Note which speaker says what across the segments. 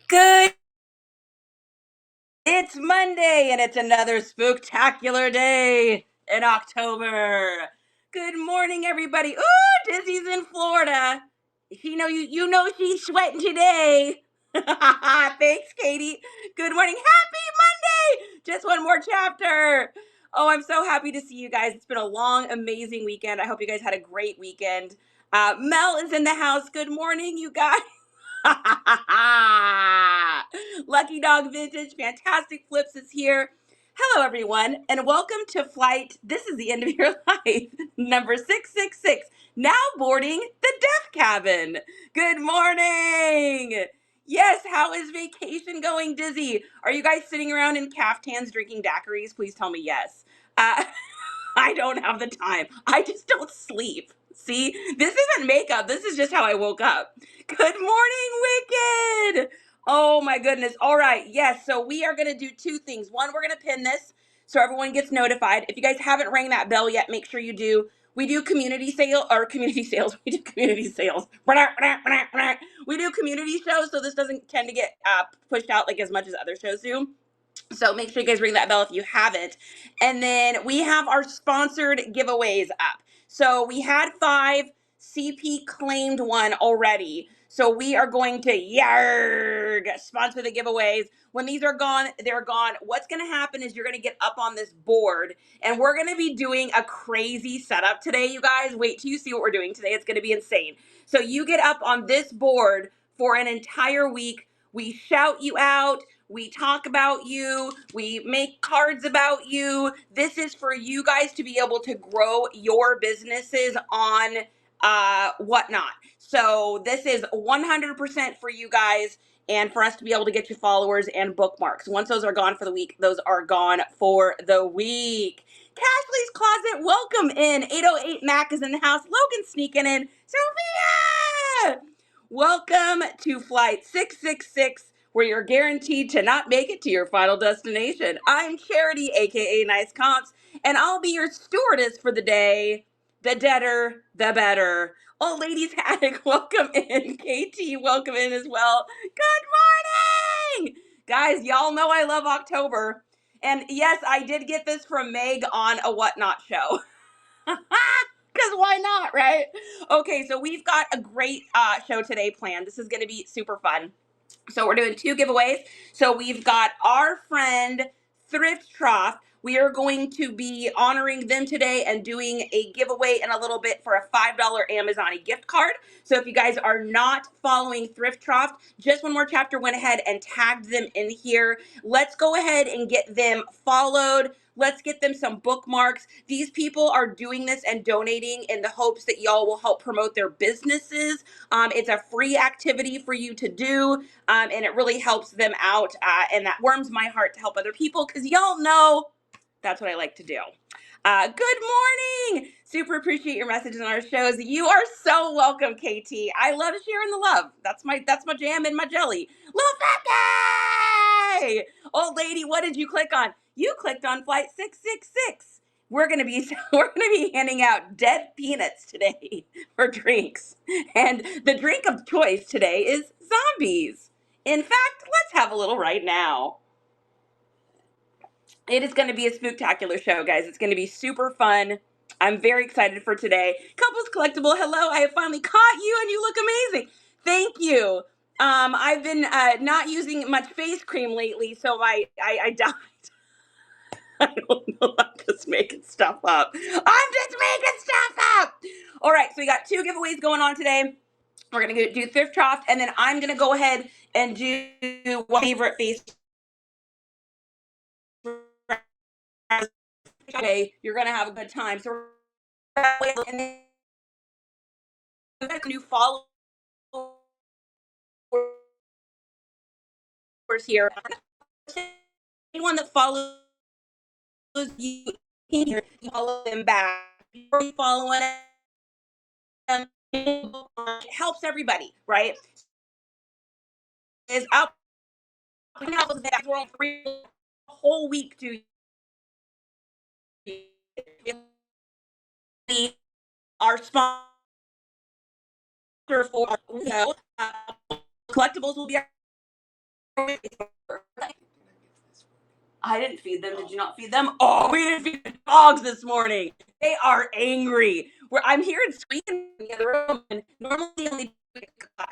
Speaker 1: Good. It's Monday and it's another spooktacular day in October. Good morning, everybody. Ooh, Dizzy's in Florida. You know she's sweating today. Thanks, Katie. Good morning. Happy Monday. Just one more chapter. Oh, I'm so happy to see you guys. It's been a long, amazing weekend. I hope you guys had a great weekend. Mel is in the house. Good morning, you guys. Lucky Dog Vintage, Fantastic Flips is here. Hello, everyone, and welcome to flight. This is the end of your life, number 666. Now boarding the death cabin. Good morning. Yes, how is vacation going, Dizzy? Are you guys sitting around in caftans drinking daiquiris? Please tell me yes. Uh, I don't have the time. I just don't sleep. See, this isn't makeup. This is just how I woke up. Good morning, Wicked. Oh my goodness. All right. Yes. So we are going to do two things. One, we're going to pin this so everyone gets notified. If you guys haven't rang that bell yet, make sure you do. We do community sale or community sales. We do community sales. We do community shows, so this doesn't tend to get pushed out like as much as other shows do. So make sure you guys ring that bell if you haven't. And then we have our sponsored giveaways up. So we had 5. CP claimed one already. So we are going to sponsor the giveaways. When these are gone, they're gone. What's going to happen is you're going to get up on this board and we're going to be doing a crazy setup today, you guys. Wait till you see what we're doing today. It's going to be insane. So you get up on this board for an entire week. We shout you out. We talk about you. We make cards about you. This is for you guys to be able to grow your businesses on whatnot. So this is 100% for you guys and for us to be able to get you followers and bookmarks. Once those are gone for the week, those are gone for the week. Cashley's Closet, welcome in. 808 Mac is in the house. Logan sneaking in. Sophia! Welcome to Flight 666, where you're guaranteed to not make it to your final destination. I'm Charity, aka Nice Comps, and I'll be your stewardess for the day. The deader, the better. Old Ladies Haddock, welcome in. KT, welcome in as well. Good morning! Guys, y'all know I love October. And yes, I did get this from Meg on a Whatnot show. Because why not, right? Okay, so we've got a great show today planned. This is going to be super fun. So we're doing 2 giveaways. So we've got our friend Thrift Trough. We are going to be honoring them today and doing a giveaway in a little bit for a $5 Amazon gift card. So if you guys are not following Thrift Trough, just one more chapter went ahead and tagged them in here. Let's go ahead and get them followed. Let's get them some bookmarks. These people are doing this and donating in the hopes that y'all will help promote their businesses. It's a free activity for you to do, and it really helps them out, and that warms my heart to help other people because y'all know that's what I like to do. Good morning. Super appreciate your messages on our shows. You are so welcome, KT. I love sharing the love. That's my jam and my jelly. Little fat guy. Old lady, what did you click on? You clicked on flight 666. We're gonna be handing out dead peanuts today for drinks. And the drink of choice today is zombies. In fact, let's have a little right now. It is going to be a spooktacular show, guys. It's going to be super fun. I'm very excited for today. Couples Collectible, hello. I have finally caught you and you look amazing. Thank you. I've been not using much face cream lately, so I died. I don't know. I'm just making stuff up. All right, so we got 2 giveaways going on today. We're going to do Thrift Trough, and then I'm going to go ahead and do one favorite face. Okay, you're going to have a good time. So and then new followers here. Anyone that follows you here, you follow them back. Before you following them, it helps everybody, right? Is up that we're on free whole week to our sponsor for collectibles will be I didn't feed them. Did you not feed them? Oh, we didn't feed the dogs this morning. They are angry. I'm here and squeaking in the other room, and normally only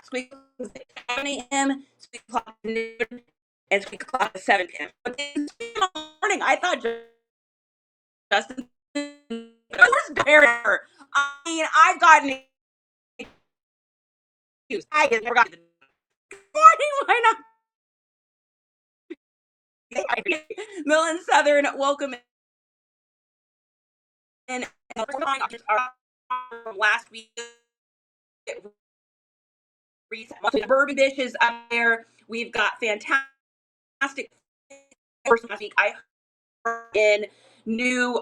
Speaker 1: squeak is at 7 a.m., squeak o'clock at noon, and squeak o'clock at 7 p.m. But in the morning, I thought Justin was barrier. I mean, I've gotten excuse. I have never gotten good morning. Why not? Mill and Southern, welcome in. From last week, bourbon dishes up there. We've got fantastic. Last week, I heard in new,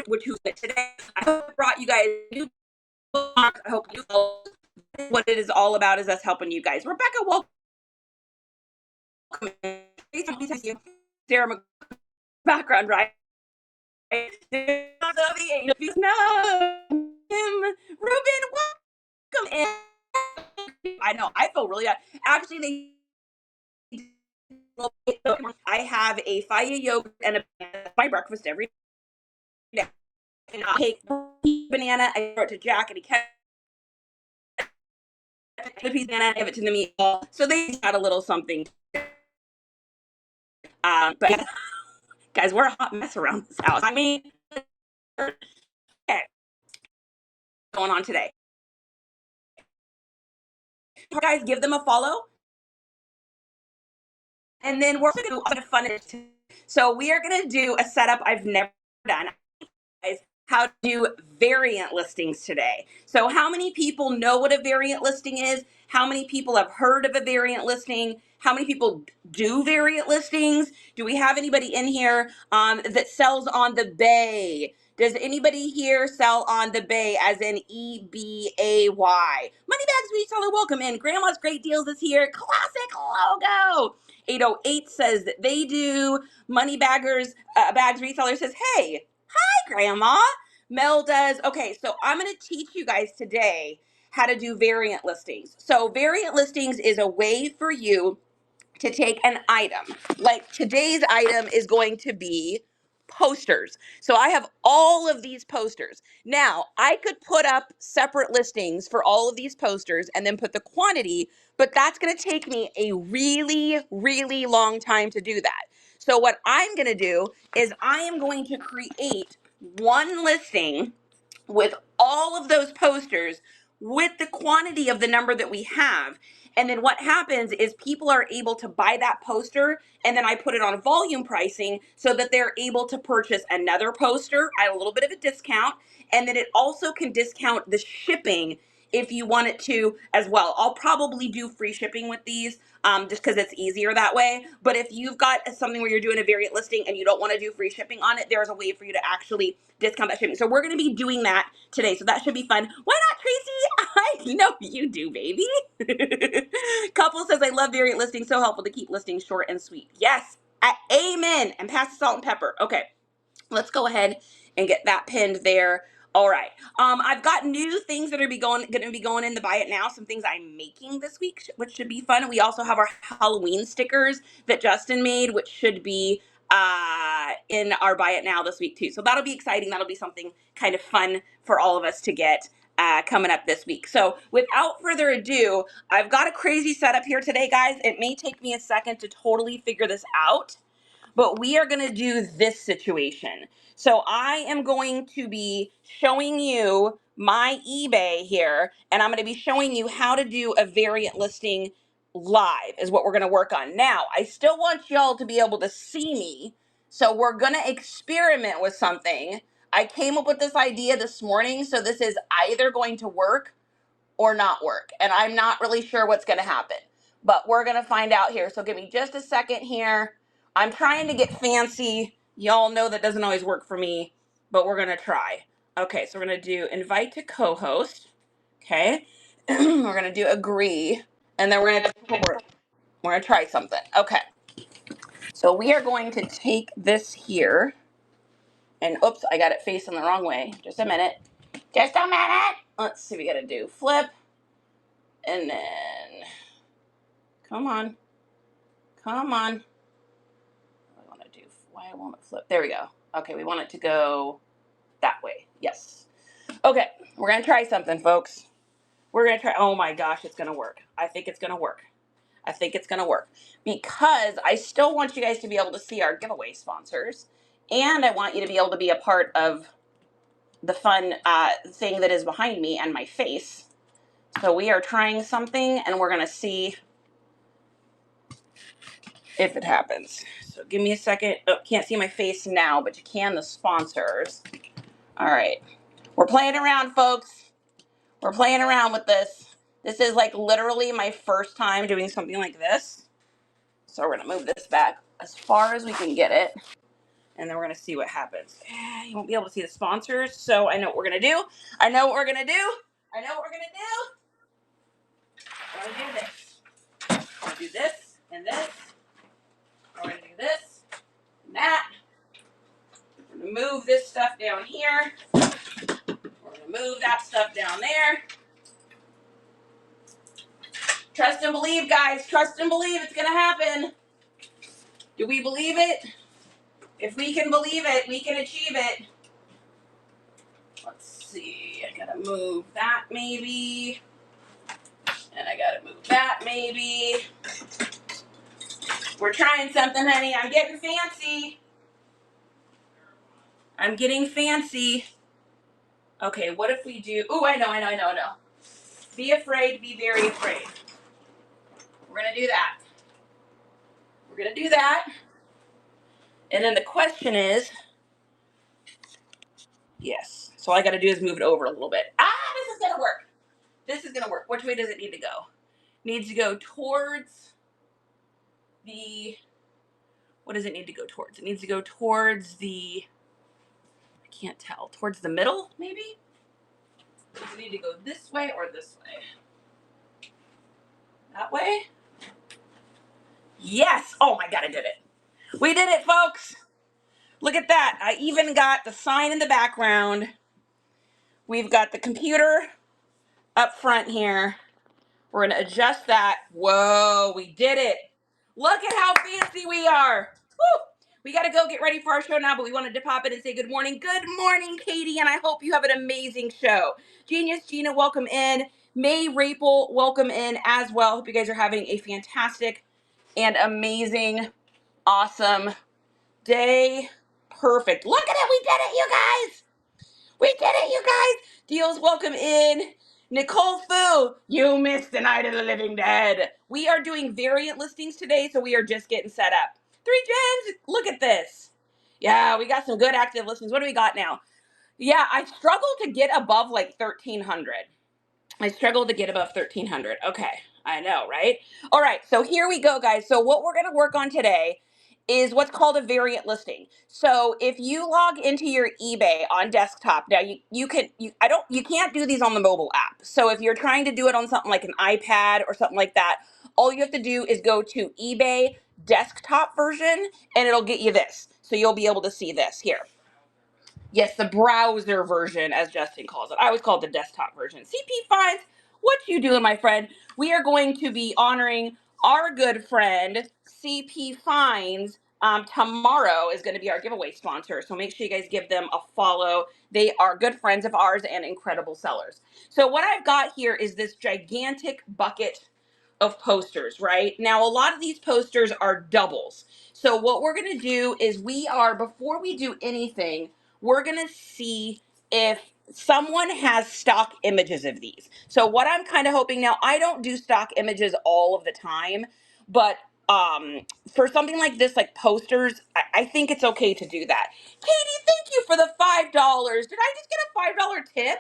Speaker 1: which who's today. I hope it brought you guys new. I hope you know what it is all about. Is us helping you guys. Rebecca, welcome. Sarah, background, right? No, Ruben, welcome in. I know, I feel really bad. Actually, I have a faya yogurt and my breakfast every day. And I take banana, I throw it to Jack, and he kept the piece of banana, give it to the meatball. So they got a little something. But guys, we're a hot mess around this house. I mean, okay, going on today. Guys, give them a follow. And then we're going to do a lot of fun. So we are going to do a setup I've never done. How to do variant listings today. So how many people know what a variant listing is? How many people have heard of a variant listing? How many people do variant listings? Do we have anybody in here that sells on the Bay? Does anybody here sell on the Bay as in EBAY? Moneybags Reseller, welcome in. Grandma's Great Deals is here. Classic logo. 808 says that they do. Moneybaggers Bags Reseller says, hey, Grandma. Mel does. Okay, so I'm going to teach you guys today how to do variant listings. So variant listings is a way for you to take an item. Like today's item is going to be posters. So I have all of these posters. Now, I could put up separate listings for all of these posters and then put the quantity, but that's going to take me a really, really long time to do that. So what I'm going to do is I am going to create one listing with all of those posters with the quantity of the number that we have. And then what happens is people are able to buy that poster, and then I put it on volume pricing so that they're able to purchase another poster at a little bit of a discount. And then it also can discount the shipping if you want it to as well. I'll probably do free shipping with these just because it's easier that way. But if you've got something where you're doing a variant listing and you don't want to do free shipping on it, there's a way for you to actually discount that shipping. So we're going to be doing that today. So that should be fun. Why not, Tracy? I know you do, baby. Couple says, I love variant listings. So helpful to keep listings short and sweet. Yes. Amen. And pass the salt and pepper. Okay. Let's go ahead and get that pinned there. All right. I've got new things that are going to be going in the buy it now. Some things I'm making this week, which should be fun. We also have our Halloween stickers that Justin made, which should be in our buy it now this week too. So that'll be exciting. That'll be something kind of fun for all of us to get coming up this week. So without further ado, I've got a crazy setup here today, guys. It may take me a second to totally figure this out, but we are going to do this situation. So I am going to be showing you my eBay here, and I'm going to be showing you how to do a variant listing live is what we're going to work on. Now, I still want y'all to be able to see me, so we're going to experiment with something. I came up with this idea this morning, so this is either going to work or not work, and I'm not really sure what's going to happen, but we're going to find out here. So give me just a second here. I'm trying to get fancy. Y'all know that doesn't always work for me, but we're going to try. Okay, so we're going to do invite to co-host. Okay. We're going to do agree, and then we're going to try something. Okay. So we are going to take this here, and oops, I got it facing the wrong way. Just a minute. Just a minute. Let's see what we got to do. Flip. And then Come on. Come on. What do I want to do? Why won't it flip? There we go. Okay, we want it to go that way. Yes. Okay, we're going to try something, folks. We're going to try. Oh my gosh, it's going to work. I think it's going to work. I think it's going to work because I still want you guys to be able to see our giveaway sponsors, and I want you to be able to be a part of the fun thing that is behind me and my face. So we are trying something, and we're going to see if it happens. So give me a second. Oh, can't see my face now, but you can the sponsors. All right. We're playing around, folks. We're playing around with this. This is like literally my first time doing something like this. So we're going to move this back as far as we can get it. And then we're going to see what happens. You won't be able to see the sponsors, so I know what we're going to do. I know what we're going to do. I know what we're going to do. We're going to do this. We're going to do this and this. We're going to do this and that. We're going to move this stuff down here. We're going to move that stuff down there. Trust and believe, guys. Trust and believe it's going to happen. Do we believe it? If we can believe it, we can achieve it. Let's see. I got to move that maybe. And I got to move that maybe. We're trying something, honey. I'm getting fancy. I'm getting fancy. Okay, what if we do... Ooh, I know. Be afraid, be very afraid. We're going to do that. We're going to do that. And then the question is... Yes. So all I got to do is move it over a little bit. This is going to work. This is going to work. Which way does it need to go? Needs to go towards the... What does it need to go towards? It needs to go towards the... I can't tell. Towards the middle, maybe? Does it need to go this way or this way? That way? Yes! Oh my God, I did it. We did it, folks! Look at that. I even got the sign in the background. We've got the computer up front here. We're going to adjust that. Whoa, we did it. Look at how fancy we are. Woo! We got to go get ready for our show now, but we wanted to pop in and say good morning. Good morning, Katie, and I hope you have an amazing show. Genius Gina, welcome in. May Rapel, welcome in as well. Hope you guys are having a fantastic and amazing, awesome day. Perfect. Look at it. We did it, you guys. We did it, you guys. Deals, welcome in. Nicole Fu, you missed the Night of the Living Dead. We are doing variant listings today, so we are just getting set up. 3 Gens, look at this. Yeah, we got some good active listings. What do we got now? Yeah, I struggled to get above like 1,300. I struggled to get above 1,300. Okay, I know, right? All right, so here we go, guys. So what we're going to work on today is what's called a variant listing. So if you log into your eBay on desktop, now you can't do these on the mobile app. So if you're trying to do it on something like an iPad or something like that, all you have to do is go to eBay desktop version and it'll get you this. So you'll be able to see this here. Yes, the browser version, as Justin calls it. I always call it the desktop version. CP Finds, what you doing, my friend? We are going to be honoring our good friend, CP Finds. Tomorrow is going to be our giveaway sponsor, so make sure you guys give them a follow. They are good friends of ours and incredible sellers. So what I've got here is this gigantic bucket of posters, right? Now, a lot of these posters are doubles. So what we're going to do is before we do anything, we're going to see if someone has stock images of these. So what I'm kind of hoping now, I don't do stock images all of the time, but for something like this, like posters, I think it's okay to do that. Katie, thank you for the $5. Did I just get a $5 tip?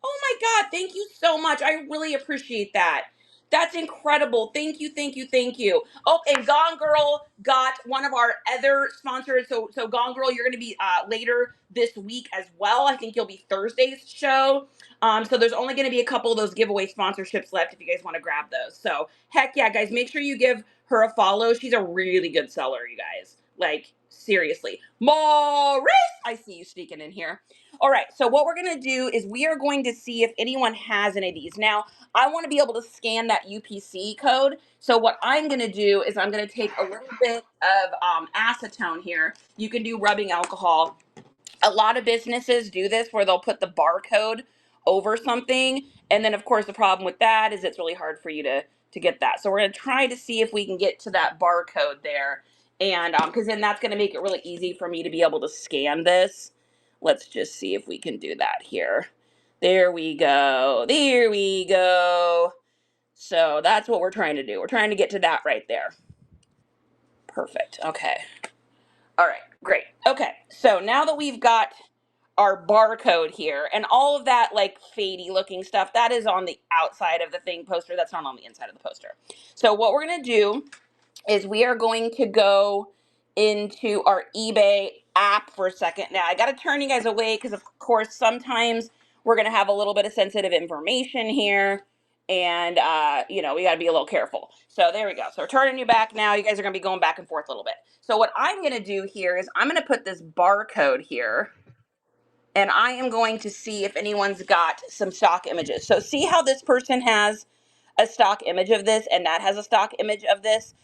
Speaker 1: Oh my God, thank you so much. I really appreciate that. That's incredible. Thank you, thank you, thank you. Oh, and Gone Girl got one of our other sponsors. So Gone Girl, you're going to be later this week as well. I think you'll be Thursday's show. So there's only going to be a couple of those giveaway sponsorships left if you guys want to grab those. So heck yeah, guys, make sure you give her a follow. She's a really good seller, you guys. Like, Seriously. Maurice, I see you sneaking in here. All right, so what we're going to do is we are going to see if anyone has any of these. Now, I want to be able to scan that UPC code. So what I'm going to do is I'm going to take a little bit of acetone here. You can do rubbing alcohol. A lot of businesses do this where they'll put the barcode over something. And then, of course, the problem with that is it's really hard for you to get that. So we're going to try to see if we can get to that barcode there. And because then that's going to make it really easy for me to be able to scan this. Let's just see if we can do that here. There we go. There we go. So that's what we're trying to do. We're trying to get to that right there. Perfect. Okay. All right, great. Okay, so now that we've got our barcode here and all of that like fadey looking stuff, that is on the outside of the thing poster. That's not on the inside of the poster. So what we're going to do is we are going to go into our eBay app for a second. Now, I got to turn you guys away because, of course, sometimes we're going to have a little bit of sensitive information here. And, we got to be a little careful. So there we go. So we're turning you back now. You guys are going to be going back and forth a little bit. So what I'm going to do here is I'm going to put this barcode here. And I am going to see if anyone's got some stock images. So see how this person has a stock image of this and that has a stock image of this?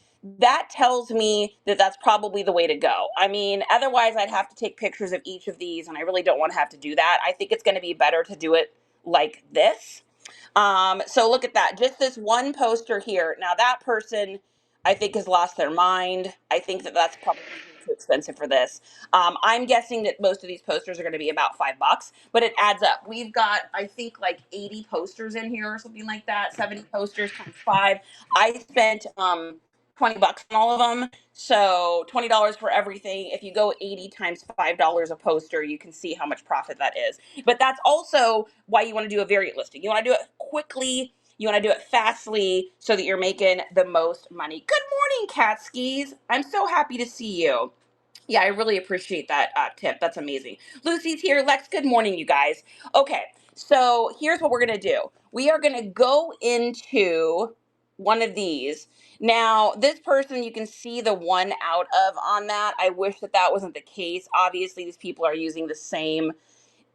Speaker 1: That tells me that that's probably the way to go. I mean, otherwise I'd have to take pictures of each of these, and I really don't want to have to do that. I think it's going to be better to do it like this. So look at that, just this one poster here. Now that person, I think, has lost their mind. I think that that's probably too expensive for this. I'm guessing that most of these posters are going to be about $5, but it adds up. We've got, I think, like 80 posters in here or something like that. 70 posters times 5. I spent $20 on all of them, so $20 for everything. If you go 80 times $5 a poster, you can see how much profit that is. But that's also why you want to do a variant listing. You want to do it quickly. You want to do it fastly so that you're making the most money. Good morning, Catskis. I'm so happy to see you. Yeah, I really appreciate that tip. That's amazing. Lucy's here. Lex, good morning, you guys. Okay, so here's what we're going to do. We are going to go into one of these. Now, this person, you can see the one out of on that. I wish that that wasn't the case. Obviously, these people are using the same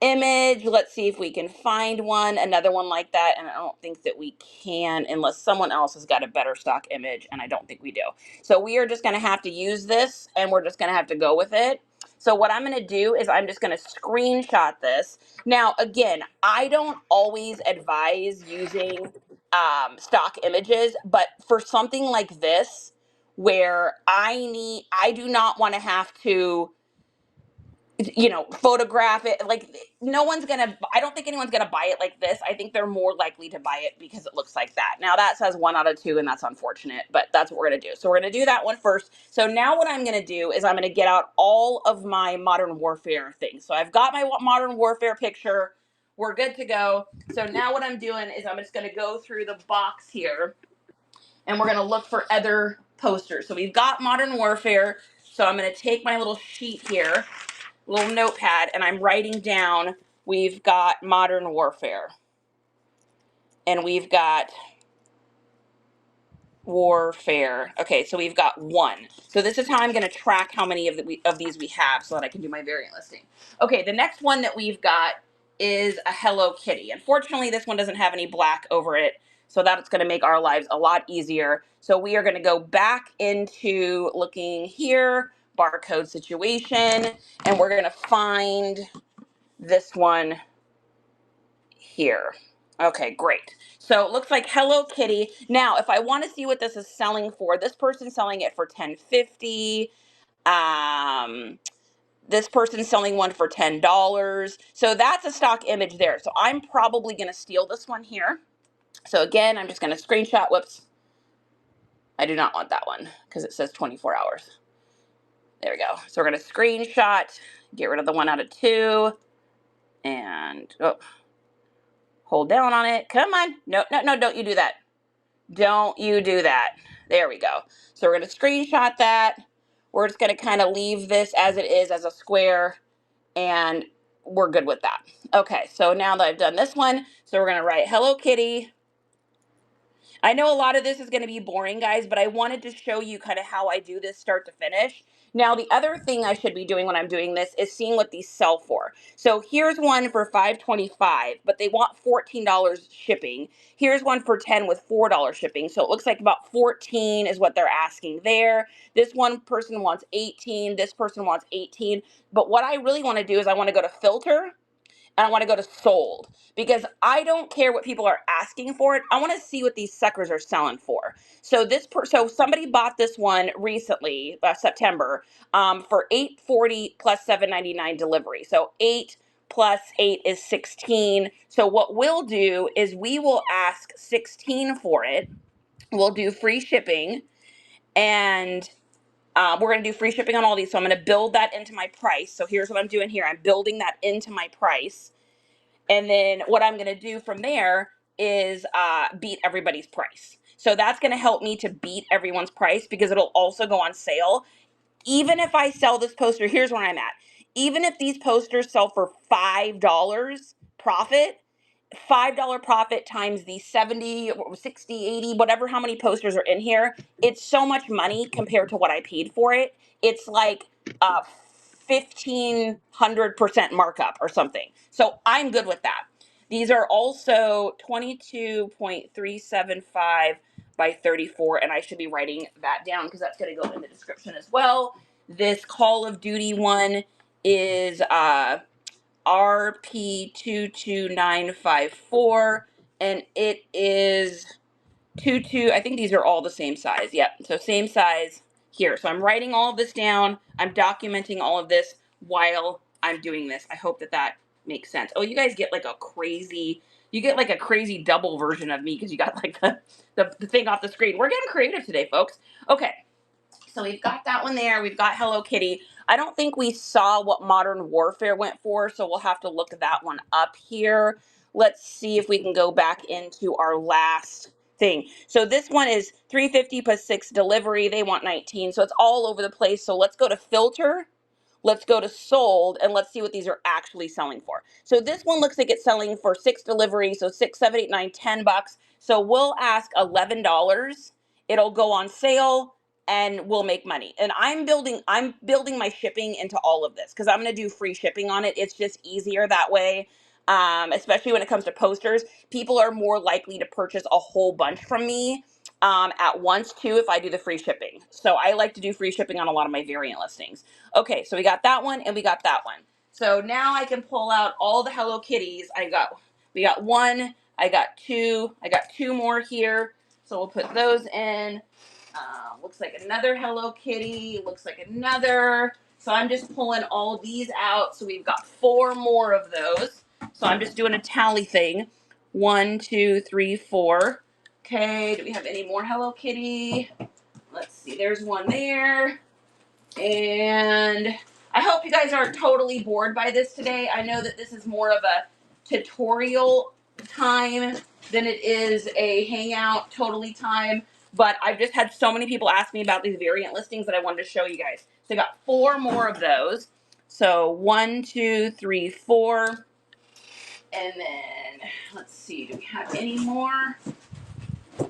Speaker 1: image. Let's see if we can find another one like that. And I don't think that we can unless someone else has got a better stock image. And I don't think we do. So we are just going to have to use this and we're just going to have to go with it. So what I'm going to do is I'm just going to screenshot this. Now, again, I don't always advise using stock images, but for something like this, where I do not want to have to photograph it. Like, I don't think anyone's gonna buy it like this. I think they're more likely to buy it because it looks like that. Now that says 1 out of 2, and that's unfortunate, but that's what we're gonna do. So we're gonna do that one first. So now what I'm gonna do is I'm gonna get out all of my Modern Warfare things. So I've got my Modern Warfare picture. We're good to go. So now what I'm doing is I'm just gonna go through the box here and we're gonna look for other posters. So we've got Modern Warfare. So I'm gonna take my little sheet here, little notepad, and I'm writing down, we've got Modern Warfare and we've got Warfare. Okay, so we've got 1. So this is how I'm going to track how many of these we have so that I can do my variant listing. Okay, the next one that we've got is a Hello Kitty. Unfortunately, this one doesn't have any black over it, so that's going to make our lives a lot easier. So we are going to go back into looking here, barcode situation, and we're going to find this one here. Okay, great. So it looks like Hello Kitty. Now, if I want to see what this is selling for, this person's selling it for $10.50. This person's selling one for $10. So that's a stock image there. So I'm probably going to steal this one here. So again, I'm just going to screenshot. Whoops. I do not want that one because it says 24 hours. There we go. So we're going to screenshot, get rid of the 1 out of 2, and hold down on it. Come on. No, don't you do that. Don't you do that. There we go. So we're going to screenshot that. We're just going to kind of leave this as it is as a square, and we're good with that. Okay, so now that I've done this one, so we're going to write Hello Kitty. I know a lot of this is going to be boring, guys, but I wanted to show you kind of how I do this start to finish. Now, the other thing I should be doing when I'm doing this is seeing what these sell for. So here's one for $5.25, but they want $14 shipping. Here's one for 10 with $4 shipping. So it looks like about 14 is what they're asking there. This one person wants 18. This person wants 18. But what I really want to do is I want to go to filter, and I want to go to sold, because I don't care what people are asking for it. I want to see what these suckers are selling for. So so somebody bought this one recently, September, for $8.40 plus $7.99 delivery. So 8 plus 8 is 16. So what we'll do is we will ask 16 for it. We'll do free shipping, and we're going to do free shipping on all these. So I'm going to build that into my price. So here's what I'm doing here. I'm building that into my price. And then what I'm going to do from there is beat everybody's price. So that's going to help me to beat everyone's price, because it'll also go on sale. Even if I sell this poster, here's where I'm at. Even if these posters sell for $5 profit, $5 profit times the 70, 60, 80, whatever, how many posters are in here, it's so much money compared to what I paid for it. It's like 1,500% markup or something. So I'm good with that. These are also 22.375 by 34, and I should be writing that down because that's going to go in the description as well. This Call of Duty one is RP22954, and it is 22. I think these are all the same size. Yep. So same size here. So I'm writing all of this down. I'm documenting all of this while I'm doing this. I hope that that makes sense. Oh, you guys get like a crazy, double version of me because you got like the thing off the screen. We're getting creative today, folks. Okay. So we've got that one there. We've got Hello Kitty. I don't think we saw what Modern Warfare went for, so we'll have to look that one up here. Let's see if we can go back into our last thing. So this one is $3.50 plus 6 delivery. They want 19, so it's all over the place. So let's go to filter. Let's go to sold, and let's see what these are actually selling for. So this one looks like it's selling for 6 delivery, so 6, 7, 8, 9, $10. So we'll ask $11. It'll go on sale, and we'll make money. And I'm building my shipping into all of this because I'm going to do free shipping on it. It's just easier that way. Especially when it comes to posters, people are more likely to purchase a whole bunch from me at once too if I do the free shipping. So I like to do free shipping on a lot of my variant listings. Okay, so we got that one and we got that one. So now I can pull out all the Hello Kitties. We got one, I got two more here. So we'll put those in. Looks like another Hello Kitty. Looks like another. So I'm just pulling all these out. So we've got 4 more of those. So I'm just doing a tally thing. 1, 2, 3, 4. Okay, do we have any more Hello Kitty? Let's see, there's one there. And I hope you guys aren't totally bored by this today. I know that this is more of a tutorial time than it is a hangout totally time. But I've just had so many people ask me about these variant listings that I wanted to show you guys. So I got 4 more of those. So 1, 2, 3, 4. And then, let's see, do we have any more?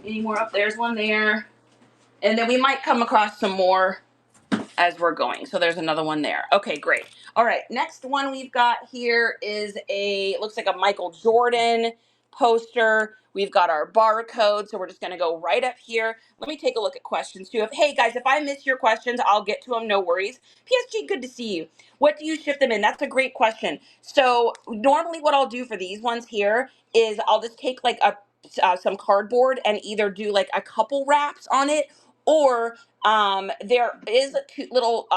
Speaker 1: Any more up? There's one there. And then we might come across some more as we're going. So there's another one there. Okay, great. All right, next one we've got here is it looks like a Michael Jordan poster. We've got our barcode, so we're just going to go right up here. Let me take a look at questions too. Hey guys, if I miss your questions, I'll get to them, no worries. PSG, good to see you. What do you ship them in? That's a great question. So normally what I'll do for these ones here is I'll just take like some cardboard and either do like a couple wraps on it, or there is a little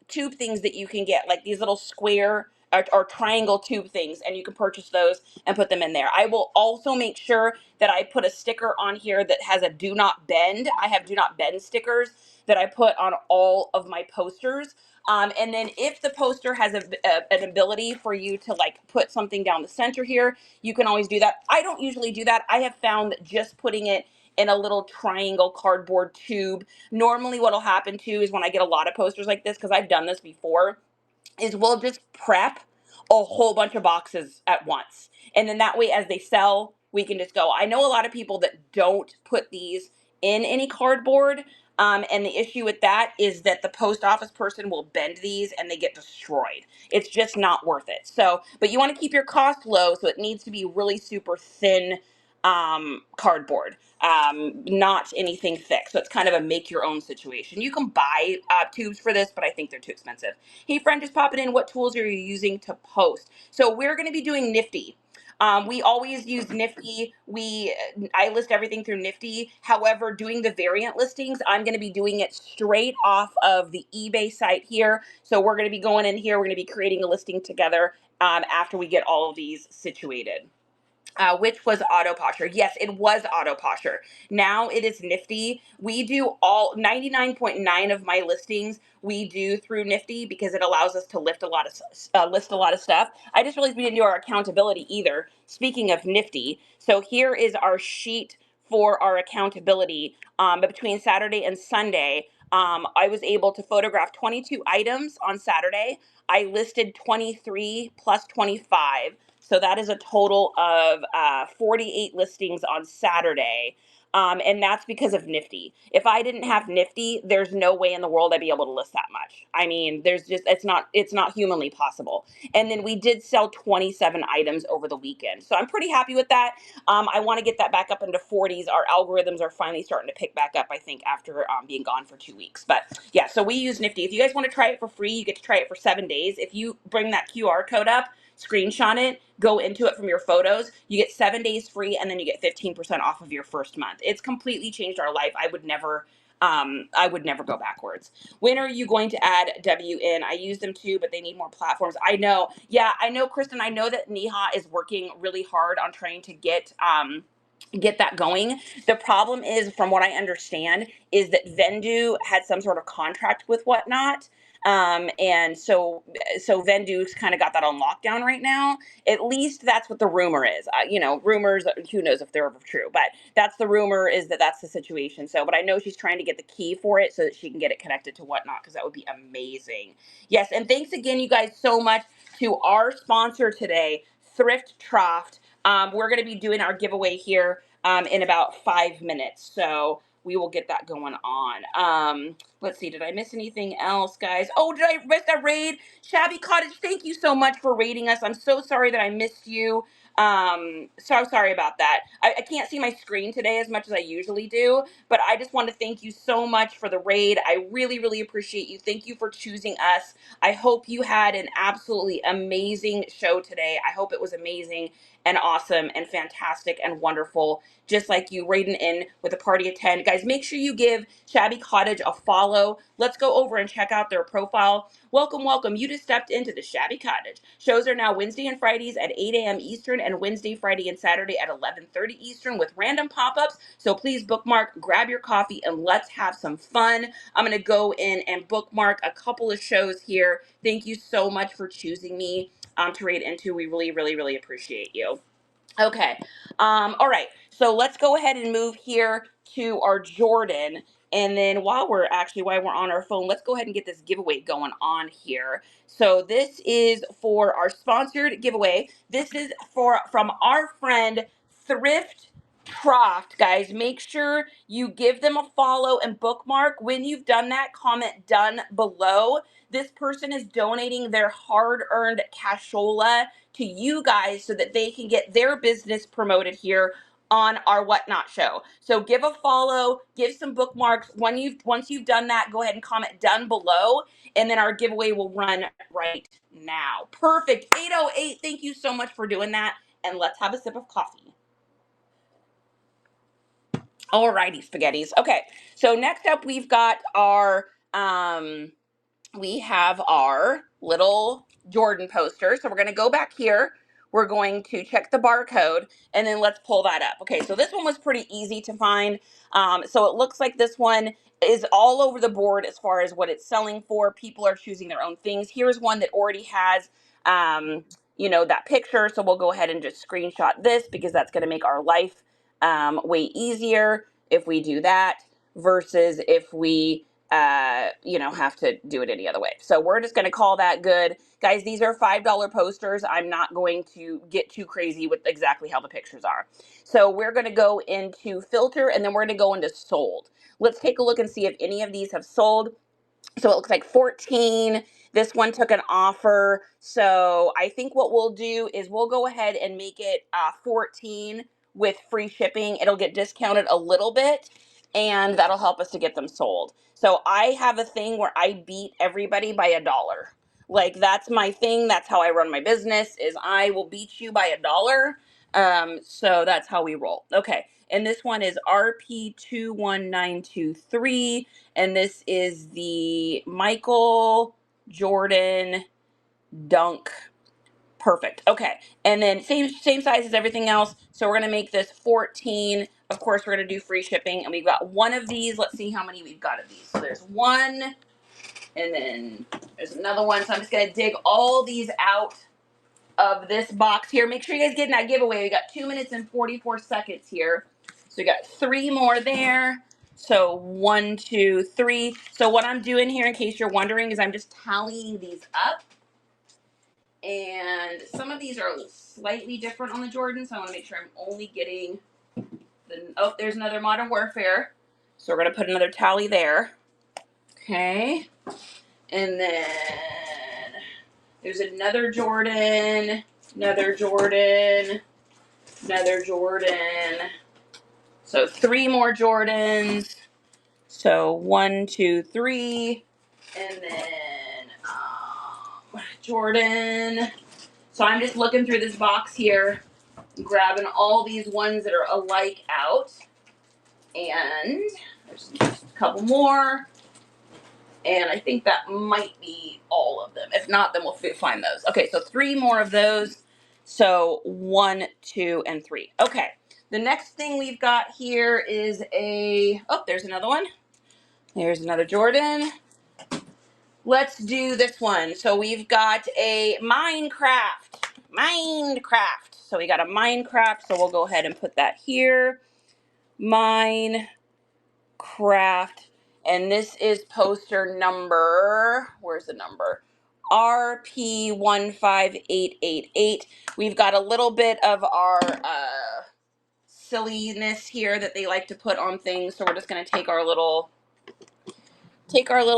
Speaker 1: tube things that you can get, like these little square or triangle tube things, and you can purchase those and put them in there. I will also make sure that I put a sticker on here that has a do not bend. I have do not bend stickers that I put on all of my posters. And then if the poster has an ability for you to like put something down the center here, you can always do that. I don't usually do that. I have found that just putting it in a little triangle cardboard tube. Normally what'll happen too is when I get a lot of posters like this, because I've done this before, is we'll just prep a whole bunch of boxes at once. And then that way as they sell, we can just go. I know a lot of people that don't put these in any cardboard. And the issue with that is that the post office person will bend these and they get destroyed. It's just not worth it. So, but you want to keep your cost low, so it needs to be really super thin cardboard, not anything thick. So it's kind of a make your own situation. You can buy tubes for this, but I think they're too expensive. Hey, friend, just popping in. What tools are you using to post? So we're going to be doing Nifty. We always use Nifty. I list everything through Nifty. However, doing the variant listings, I'm going to be doing it straight off of the eBay site here. So we're going to be going in here. We're going to be creating a listing together after we get all of these situated. Which was Auto Posture. Yes, it was Auto Posture. Now it is Nifty. We do all 99.9 of my listings we do through Nifty because it allows us to list a lot of stuff. I just realized we didn't do our accountability either. Speaking of Nifty, so here is our sheet for our accountability. But between Saturday and Sunday, I was able to photograph 22 items on Saturday. I listed 23 plus 25. So that is a total of 48 listings on Saturday. And that's because of Nifty. If I didn't have Nifty, there's no way in the world I'd be able to list that much. I mean, it's not humanly possible. And then we did sell 27 items over the weekend. So I'm pretty happy with that. I want to get that back up into 40s. Our algorithms are finally starting to pick back up, I think, after being gone for 2 weeks. But yeah, so we use Nifty. If you guys want to try it for free, you get to try it for 7 days. If you bring that QR code up, screenshot it, go into it from your photos, you get 7 days free, and then you get 15% off of your first month. It's completely changed our life. I would never go backwards. When are you going to add W in? I use them too, but they need more platforms. I know. Yeah, I know, Kristen. I know that Neha is working really hard on trying to get that going. The problem is, from what I understand, is that Vendu had some sort of contract with Whatnot. And so Vendu's kind of got that on lockdown right now. At least that's what the rumor is. Rumors, who knows if they're ever true, but that's the rumor, is that that's the situation. So, but I know she's trying to get the key for it so that she can get it connected to Whatnot, because that would be amazing. Yes. And thanks again, you guys, so much to our sponsor today, Thrift Trough. We're going to be doing our giveaway here in about 5 minutes. So we will get that going on. Let's see. Did I miss anything else, guys? Oh, did I miss a raid? Shabby Cottage, thank you so much for raiding us. I'm so sorry that I missed you. So sorry about that. I can't see my screen today as much as I usually do, but I just want to thank you so much for the raid. I really, really appreciate you. Thank you for choosing us. I hope you had an absolutely amazing show today. I hope it was amazing and awesome and fantastic and wonderful, just like you raiding in with a party of 10. Guys, make sure you give Shabby Cottage a follow. Let's go over and check out their profile. Welcome, welcome. You just stepped into the Shabby Cottage. Shows are now Wednesday and Fridays at 8 a.m. Eastern, and Wednesday, Friday, and Saturday at 11:30 Eastern with random pop-ups. So please bookmark, grab your coffee, and let's have some fun. I'm going to go in and bookmark a couple of shows here. Thank you so much for choosing me to raid into. We really, really, really appreciate you. Okay. All right. So let's go ahead and move here to our Jordan. And then while we're on our phone, let's go ahead and get this giveaway going on here. So this is for our sponsored giveaway. This is from our friend Thrift Trough. Guys, make sure you give them a follow and bookmark. When you've done that, comment done below. This person is donating their hard-earned cashola to you guys so that they can get their business promoted here on our Whatnot show. So give a follow, give some bookmarks. Once you've done that, go ahead and comment done below, and then our giveaway will run right now. Perfect. 808. Thank you so much for doing that. And let's have a sip of coffee. Alrighty, spaghettis. Okay. So next up, we've got our we have our little Jordan poster. So we're going to go back here. We're going to check the barcode, and then let's pull that up. Okay, so this one was pretty easy to find. So it looks like this one is all over the board as far as what it's selling for. People are choosing their own things. Here's one that already has, that picture. So we'll go ahead and just screenshot this because that's going to make our life way easier if we do that versus if we you know, have to do it any other way. So we're just going to call that good. Guys, these are $5 posters. I'm not going to get too crazy with exactly how the pictures are. So we're going to go into filter, and then we're going to go into sold. Let's take a look and see if any of these have sold. So it looks like 14. This one took an offer. So I think what we'll do is we'll go ahead and make it 14 with free shipping. It'll get discounted a little bit, and that'll help us to get them sold. So I have a thing where I beat everybody by $1. Like, that's my thing. That's how I run my business, is I will beat you by $1. So that's how we roll. Okay. And this one is RP21923. And this is the Michael Jordan Dunk. Perfect. Okay. And then same size as everything else. So we're going to make this 14. Of course, we're going to do free shipping. And we've got one of these. Let's see how many we've got of these. So there's one. And then there's another one. So I'm just going to dig all these out of this box here. Make sure you guys get in that giveaway. We got 2 minutes and 44 seconds here. So we got 3 more there. So 1, 2, 3. So what I'm doing here, in case you're wondering, is I'm just tallying these up. And some of these are slightly different on the Jordan, so I want to make sure I'm only getting the, oh, there's another Modern Warfare. So we're going to put another tally there. Okay. And then there's another Jordan, another Jordan, another Jordan. So 3 more Jordans. So 1, 2, 3. And then Jordan. So I'm just looking through this box here, grabbing all these ones that are alike out. And there's just a couple more. And I think that might be all of them. If not, then we'll find those. Okay, so 3 more of those. So 1, 2, and 3. Okay, the next thing we've got here is a, oh, there's another one. There's another Jordan. Let's do this one. So we've got a Minecraft. So we got a Minecraft. So we'll go ahead and put that here. Minecraft. And this is poster number, where's the number? RP15888. We've got a little bit of our silliness here that they like to put on things. So we're just going to take our little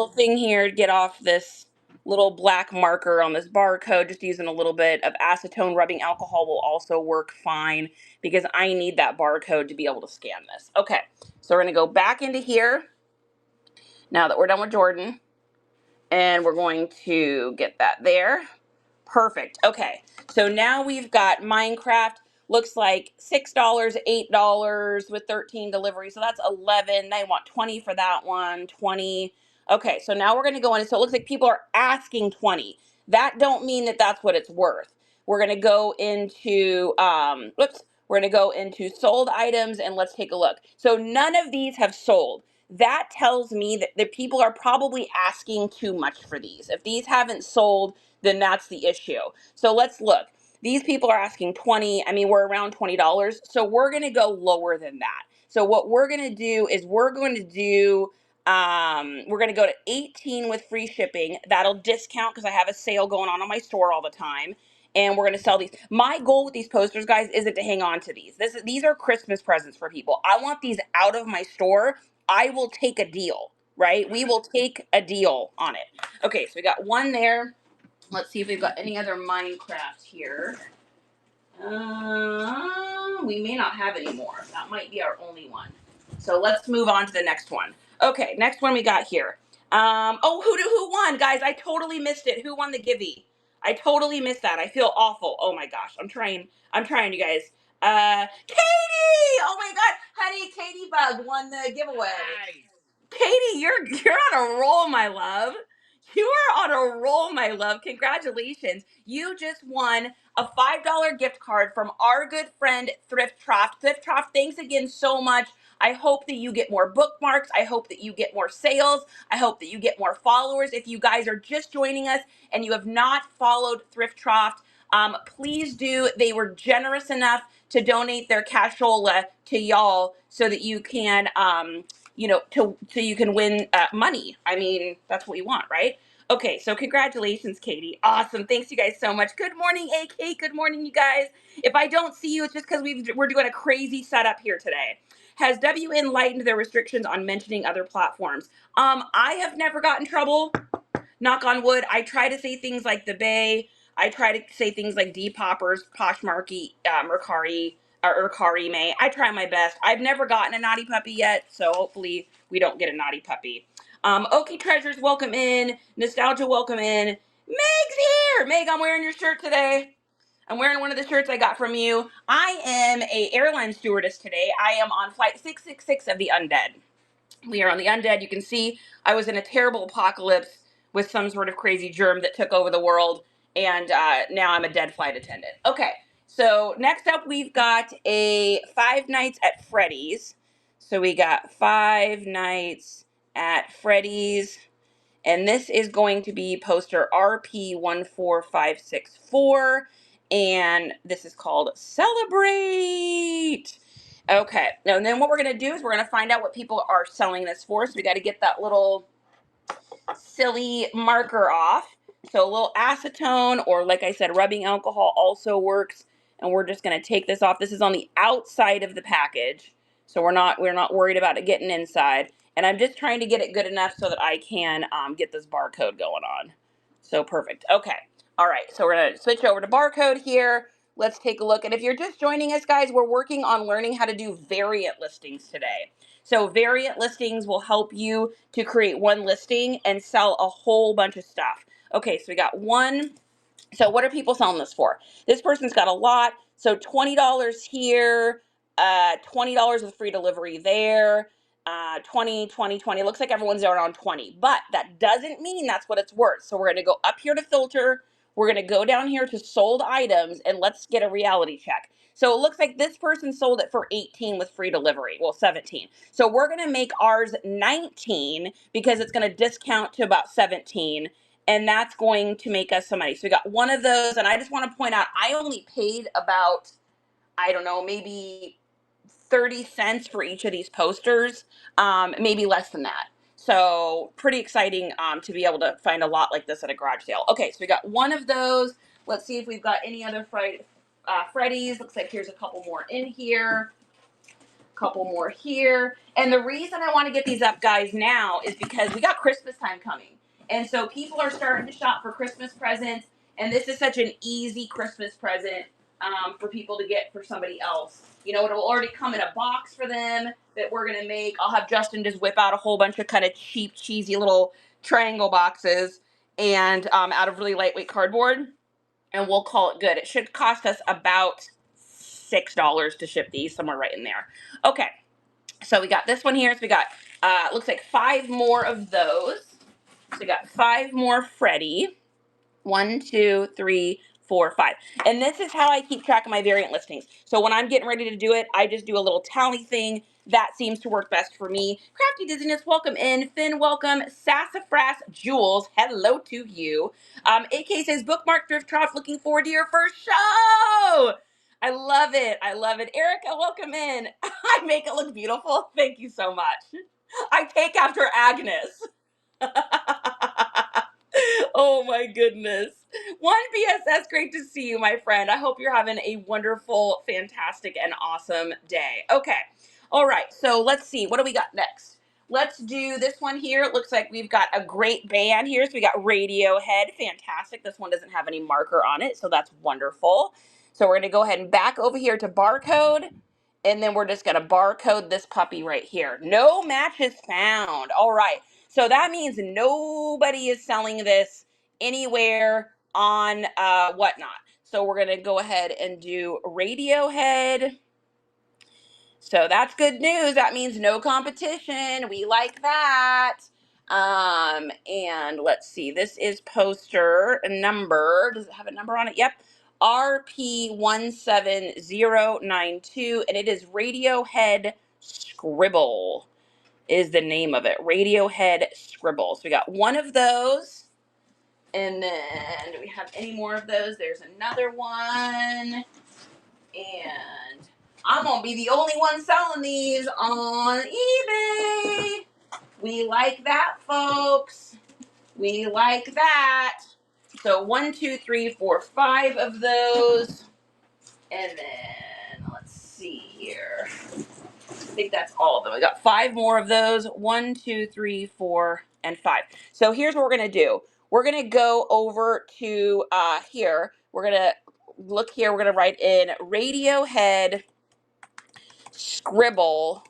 Speaker 1: thing here, get off this little black marker on this barcode, just using a little bit of acetone. Rubbing alcohol will also work fine because I need that barcode to be able to scan this. Okay, so we're going to go back into here now that we're done with Jordan, and we're going to get that there. Perfect. Okay, so now we've got Minecraft. Looks like $6, $8 with 13 deliveries. So that's 11. They want 20 for that one, 20. Okay, so now we're going to go in. So it looks like people are asking 20. That don't mean that that's what it's worth. We're going to go into, we're going to go into sold items, and let's take a look. So none of these have sold. That tells me that the people are probably asking too much for these. If these haven't sold, then that's the issue. So let's look. These people are asking 20. I mean, we're around $20. So we're going to go lower than that. So what we're going to do is we're going to go to 18 with free shipping. That'll discount because I have a sale going on my store all the time. And we're going to sell these. My goal with these posters, guys, isn't to hang on to these. These are Christmas presents for people. I want these out of my store. I will take a deal, right? We will take a deal on it. Okay, so we got one there. Let's see if we've got any other Minecraft here. We may not have any more. That might be our only one. So let's move on to the next one. Okay, next one we got here. Who won? Guys, I totally missed it. Who won the Givey? I totally missed that. I feel awful. Oh my gosh. I'm trying, you guys. Katie! Oh my god, honey, Katie Bug won the giveaway. Nice. Katie, you're on a roll, my love. You are on a roll, my love. Congratulations. You just won a $5 gift card from our good friend Thrift Trough. Thrift Trough, thanks again so much. I hope that you get more bookmarks. I hope that you get more sales. I hope that you get more followers. If you guys are just joining us and you have not followed Thrift Trough, please do. They were generous enough to donate their cashola to y'all so that you can so you can win money. I mean, that's what we want, right? Okay, so congratulations, Katie. Awesome. Thanks, you guys, so much. Good morning, AK. Good morning, you guys. If I don't see you, it's just because we're doing a crazy setup here today. Has WN lightened their restrictions on mentioning other platforms? I have never gotten in trouble. Knock on wood. I try to say things like the Bay. I try to say things like Depoppers, Poshmarky, Mercari, or Urcari May. I try my best. I've never gotten a naughty puppy yet, so hopefully we don't get a naughty puppy. Okie Treasures, welcome in. Nostalgia, welcome in. Meg's here. Meg, I'm wearing your shirt today. I'm wearing one of the shirts I got from you. I am a airline stewardess today. I am on flight 666 of the Undead. We are on the Undead. You can see I was in a terrible apocalypse with some sort of crazy germ that took over the world, and now I'm a dead flight attendant. Okay, so next up we've got a 5 Nights at Freddy's. So we got 5 Nights at Freddy's, and this is going to be poster RP14564, and this is called Celebrate. Okay, now and then what we're going to do is we're going to find out what people are selling this for. So we got to get that little silly marker off. So a little acetone, or like I said, rubbing alcohol also works. And we're just going to take this off. This is on the outside of the package, so we're not worried about it getting inside. And I'm just trying to get it good enough so that I can get this barcode going on. So perfect. Okay. All right. So we're going to switch over to barcode here. Let's take a look. And if you're just joining us, guys, we're working on learning how to do variant listings today. So variant listings will help you to create one listing and sell a whole bunch of stuff. Okay, so we got one. So what are people selling this for? This person's got a lot. So $20 here, $20 with free delivery there, 20, 20, 20. It looks like everyone's down on 20, but that doesn't mean that's what it's worth. So we're going to go up here to filter. We're going to go down here to sold items, and let's get a reality check. So it looks like this person sold it for 18 with free delivery. Well, 17. So we're going to make ours 19 because it's going to discount to about 17. And that's going to make us some money. So we got one of those, and I just want to point out, I only paid about, I don't know, maybe 30 cents for each of these posters, maybe less than that. So pretty exciting to be able to find a lot like this at a garage sale. Okay, so we got one of those. Let's see if we've got any other Freddy's. Looks like here's a couple more in here. Couple more here. And the reason I want to get these up, guys, now is because we got Christmas time coming. And so people are starting to shop for Christmas presents. And this is such an easy Christmas present for people to get for somebody else. You know, it'll already come in a box for them that we're going to make. I'll have Justin just whip out a whole bunch of kind of cheap, cheesy little triangle boxes and out of really lightweight cardboard. And we'll call it good. It should cost us about $6 to ship these, somewhere right in there. Okay, so we got this one here. So we got, looks like 5 more of those. So we got 5 more Freddy. 1, 2, 3, 4, 5. And this is how I keep track of my variant listings. So when I'm getting ready to do it, I just do a little tally thing. That seems to work best for me. Crafty Dizziness, welcome in. Finn, welcome. Sassafras Jules, hello to you. AK says, bookmark Thrift Trough, looking forward to your first show. I love it. I love it. Erica, welcome in. I make it look beautiful. Thank you so much. I take after Agnes. Oh my goodness. One BSS, great to see you, my friend. I hope you're having a wonderful, fantastic, and awesome day. Okay. All right. So let's see. What do we got next? Let's do this one here. It looks like we've got a great band here. So we got Radiohead. Fantastic. This one doesn't have any marker on it, so that's wonderful. So we're going to go ahead and back over here to barcode. And then we're just going to barcode this puppy right here. No matches found. All right. So that means nobody is selling this anywhere on whatnot. So we're going to go ahead and do Radiohead. So that's good news. That means no competition. We like that. And let's see. This is poster number. Does it have a number on it? Yep. RP17092. And it is Radiohead Scribble is the name of it. Radiohead Scribble. So we got one of those. And then do we have any more of those? There's another one. And I'm gonna be the only one selling these on eBay. We like that, folks. We like that. So 1, 2, 3, 4, 5 of those. And then let's see here. I think that's all of them. We got 5 more of those. 1, 2, 3, 4, and 5. So here's what we're gonna do. We're gonna go over to here. We're gonna look here. We're gonna write in Radiohead Scribble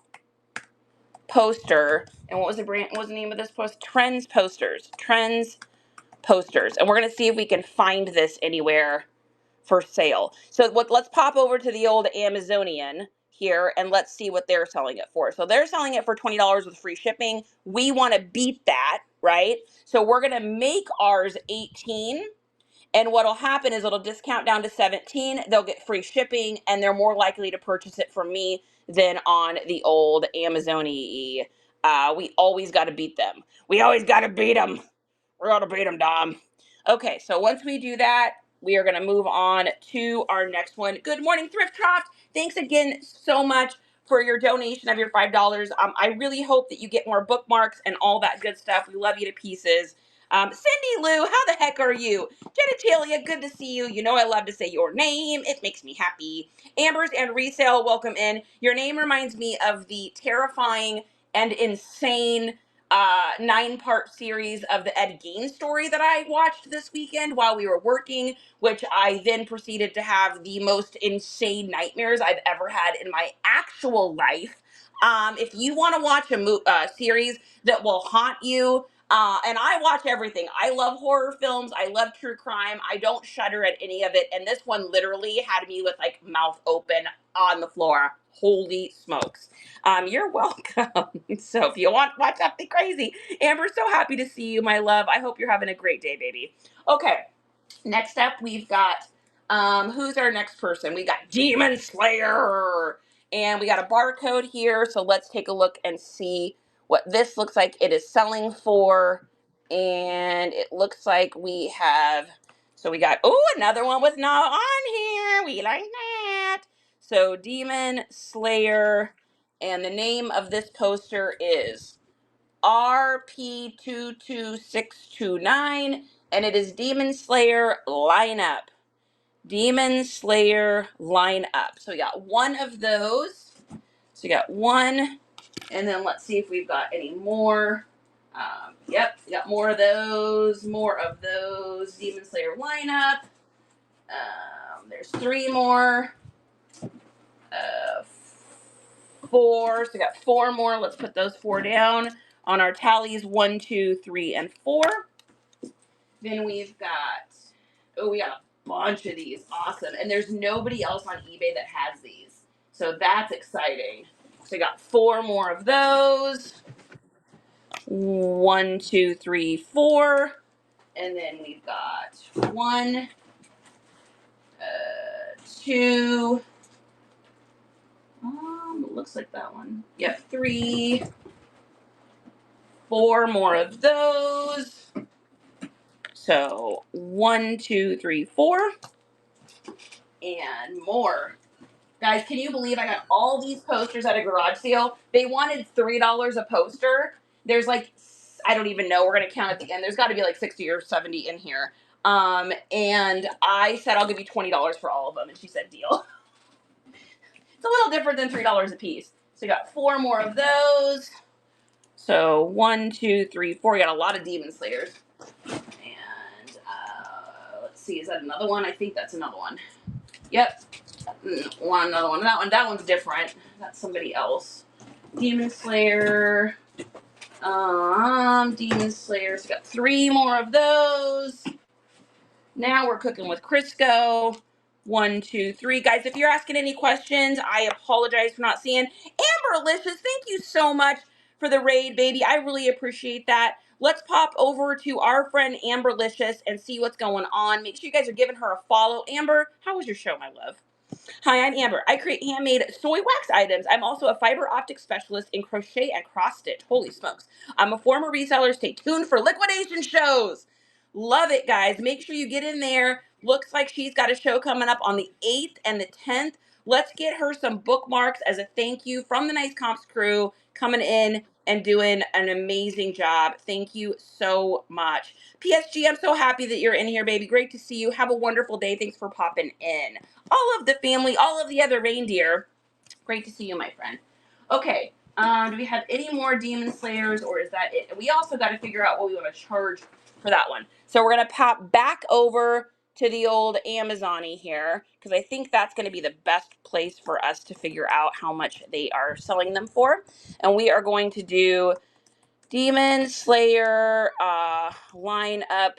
Speaker 1: poster. And what was the brand? What was the name of this post? Trends posters. Trends posters. And we're gonna see if we can find this anywhere for sale. So let's pop over to the old Amazonian here and let's see what they're selling it for. So they're selling it for $20 with free shipping. We want to beat that, right? So we're going to make ours 18, and what'll happen is it'll discount down to 17. They'll get free shipping, and they're more likely to purchase it from me than on the old Amazon-y. We always got to beat them. We always got to beat them. We're going to beat them, Dom. Okay, so once we do that, we are going to move on to our next one. Good morning, Thrift Trough. Thanks again so much for your donation of your $5. I really hope that you get more bookmarks and all that good stuff. We love you to pieces. Cindy Lou, how the heck are you? Genitalia, good to see you. You know I love to say your name. It makes me happy. Ambers and Resale, welcome in. Your name reminds me of the terrifying and insane 9-part series of the Ed Gein story that I watched this weekend while we were working, which I then proceeded to have the most insane nightmares I've ever had in my actual life. If you want to watch a series that will haunt you, and I watch everything. I love horror films. I love true crime. I don't shudder at any of it. And this one literally had me with like mouth open on the floor. Holy smokes. You're welcome. So if you want to watch something crazy, Amber, so happy to see you, my love. I hope you're having a great day, baby. Okay, next up we've got, who's our next person? We got Demon Slayer. And we got a barcode here, so let's take a look and see what this looks like it is selling for. And it looks like we have, so we got, oh, another one with not on here. We like that. So Demon Slayer, and the name of this poster is RP22629, and it is Demon Slayer lineup. Demon Slayer lineup. So we got one of those. So we got one, and then let's see if we've got any more. Yep, we got more of those. More of those. Demon Slayer lineup. There's 3 more. 4. So we got 4 more. Let's put those 4 down on our tallies. 1, 2, 3, and 4. Then we've got, oh, we got a bunch of these. Awesome. And there's nobody else on eBay that has these. So that's exciting. So we got 4 more of those. 1, 2, 3, 4. And then we've got 1, 2. Looks like that one. Yep, 3. 4 more of those. So 1, 2, 3, 4. And more. Guys, can you believe I got all these posters at a garage sale? They wanted $3 a poster. There's like, I don't even know. We're going to count at the end. There's got to be like 60 or 70 in here. And I said, I'll give you $20 for all of them. And she said, deal. It's a little different than $3 a piece. So we got 4 more of those. So 1, 2, 3, 4. We got a lot of Demon Slayers. And let's see, is that another one? I think that's another one. Yep. Another one. That one's different. That's somebody else. Demon Slayer. Demon Slayer. So got 3 more of those. Now we're cooking with Crisco. 1, 2, 3. Guys, if you're asking any questions, I apologize for not seeing. Amberlicious, thank you so much for the raid, baby. I really appreciate that. Let's pop over to our friend Amberlicious and see what's going on. Make sure you guys are giving her a follow. Amber, how was your show, my love? Hi, I'm Amber. I create handmade soy wax items. I'm also a fiber optic specialist in crochet and cross stitch. Holy smokes. I'm a former reseller. Stay tuned for liquidation shows. Love it, guys. Make sure you get in there. Looks like she's got a show coming up on the 8th and the 10th Let's get her some bookmarks as a thank you from the Nice Comps crew coming in and doing an amazing job. Thank you so much. PSG, I'm so happy that you're in here, baby. Great to see you. Have a wonderful day. Thanks for popping in. All of the family, all of the other reindeer. Great to see you, my friend. Okay, do we have any more Demon Slayers, or is that it? We also got to figure out what we want to charge for that one. So we're going to pop back over to the old Amazon-y here, because I think that's going to be the best place for us to figure out how much they are selling them for. And we are going to do Demon Slayer lineup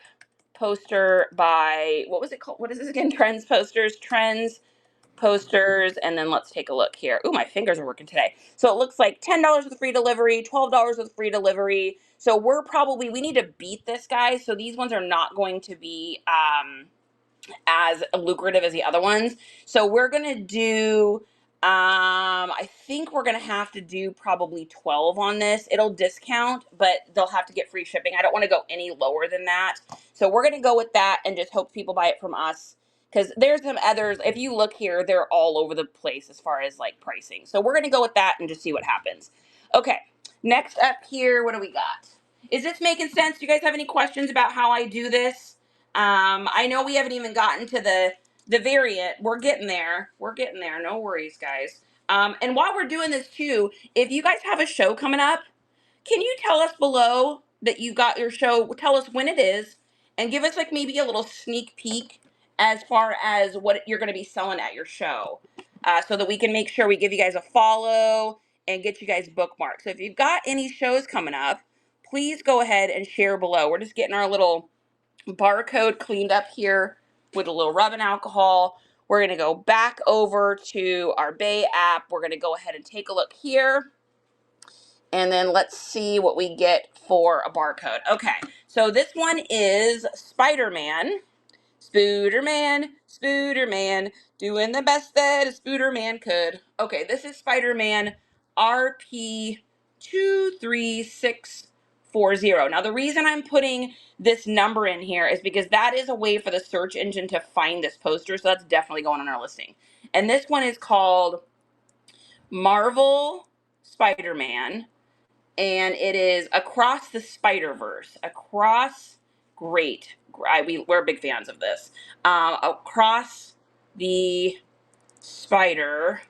Speaker 1: poster by, what was it called? What is this again? Trends posters, and then let's take a look here. Ooh, my fingers are working today. So it looks like $10 with free delivery, $12 with free delivery. So we need to beat this, guys. So these ones are not going to be as lucrative as the other ones. So we're gonna do, I think we're gonna have to do probably 12 on this. It'll discount, but they'll have to get free shipping. I don't want to go any lower than that. So we're gonna go with that and just hope people buy it from us. Because there's some others, if you look here, they're all over the place as far as like pricing. So we're gonna go with that and just see what happens. Okay, next up here, what do we got? Is this making sense? Do you guys have any questions about how I do this? I know we haven't even gotten to the variant. We're getting there. We're getting there. No worries, guys. And while we're doing this too, if you guys have a show coming up, can you tell us below that you got your show? Tell us when it is, and give us like maybe a little sneak peek as far as what you're going to be selling at your show, so that we can make sure we give you guys a follow and get you guys bookmarked. So if you've got any shows coming up, please go ahead and share below. We're just getting our little barcode cleaned up here with a little rubbing alcohol. We're going to go back over to our Bay app. We're going to go ahead and take a look here. And then let's see what we get for a barcode. Okay, so this one is Spider-Man. Spooderman, doing the best that a Spooderman could. Okay, this is Spider-Man RP23640. Now, the reason I'm putting this number in here is because that is a way for the search engine to find this poster, so that's definitely going on our listing. And this one is called Marvel Spider-Man, and it is Across the Spider-Verse. We're big fans of this. Across the Spider-Verse.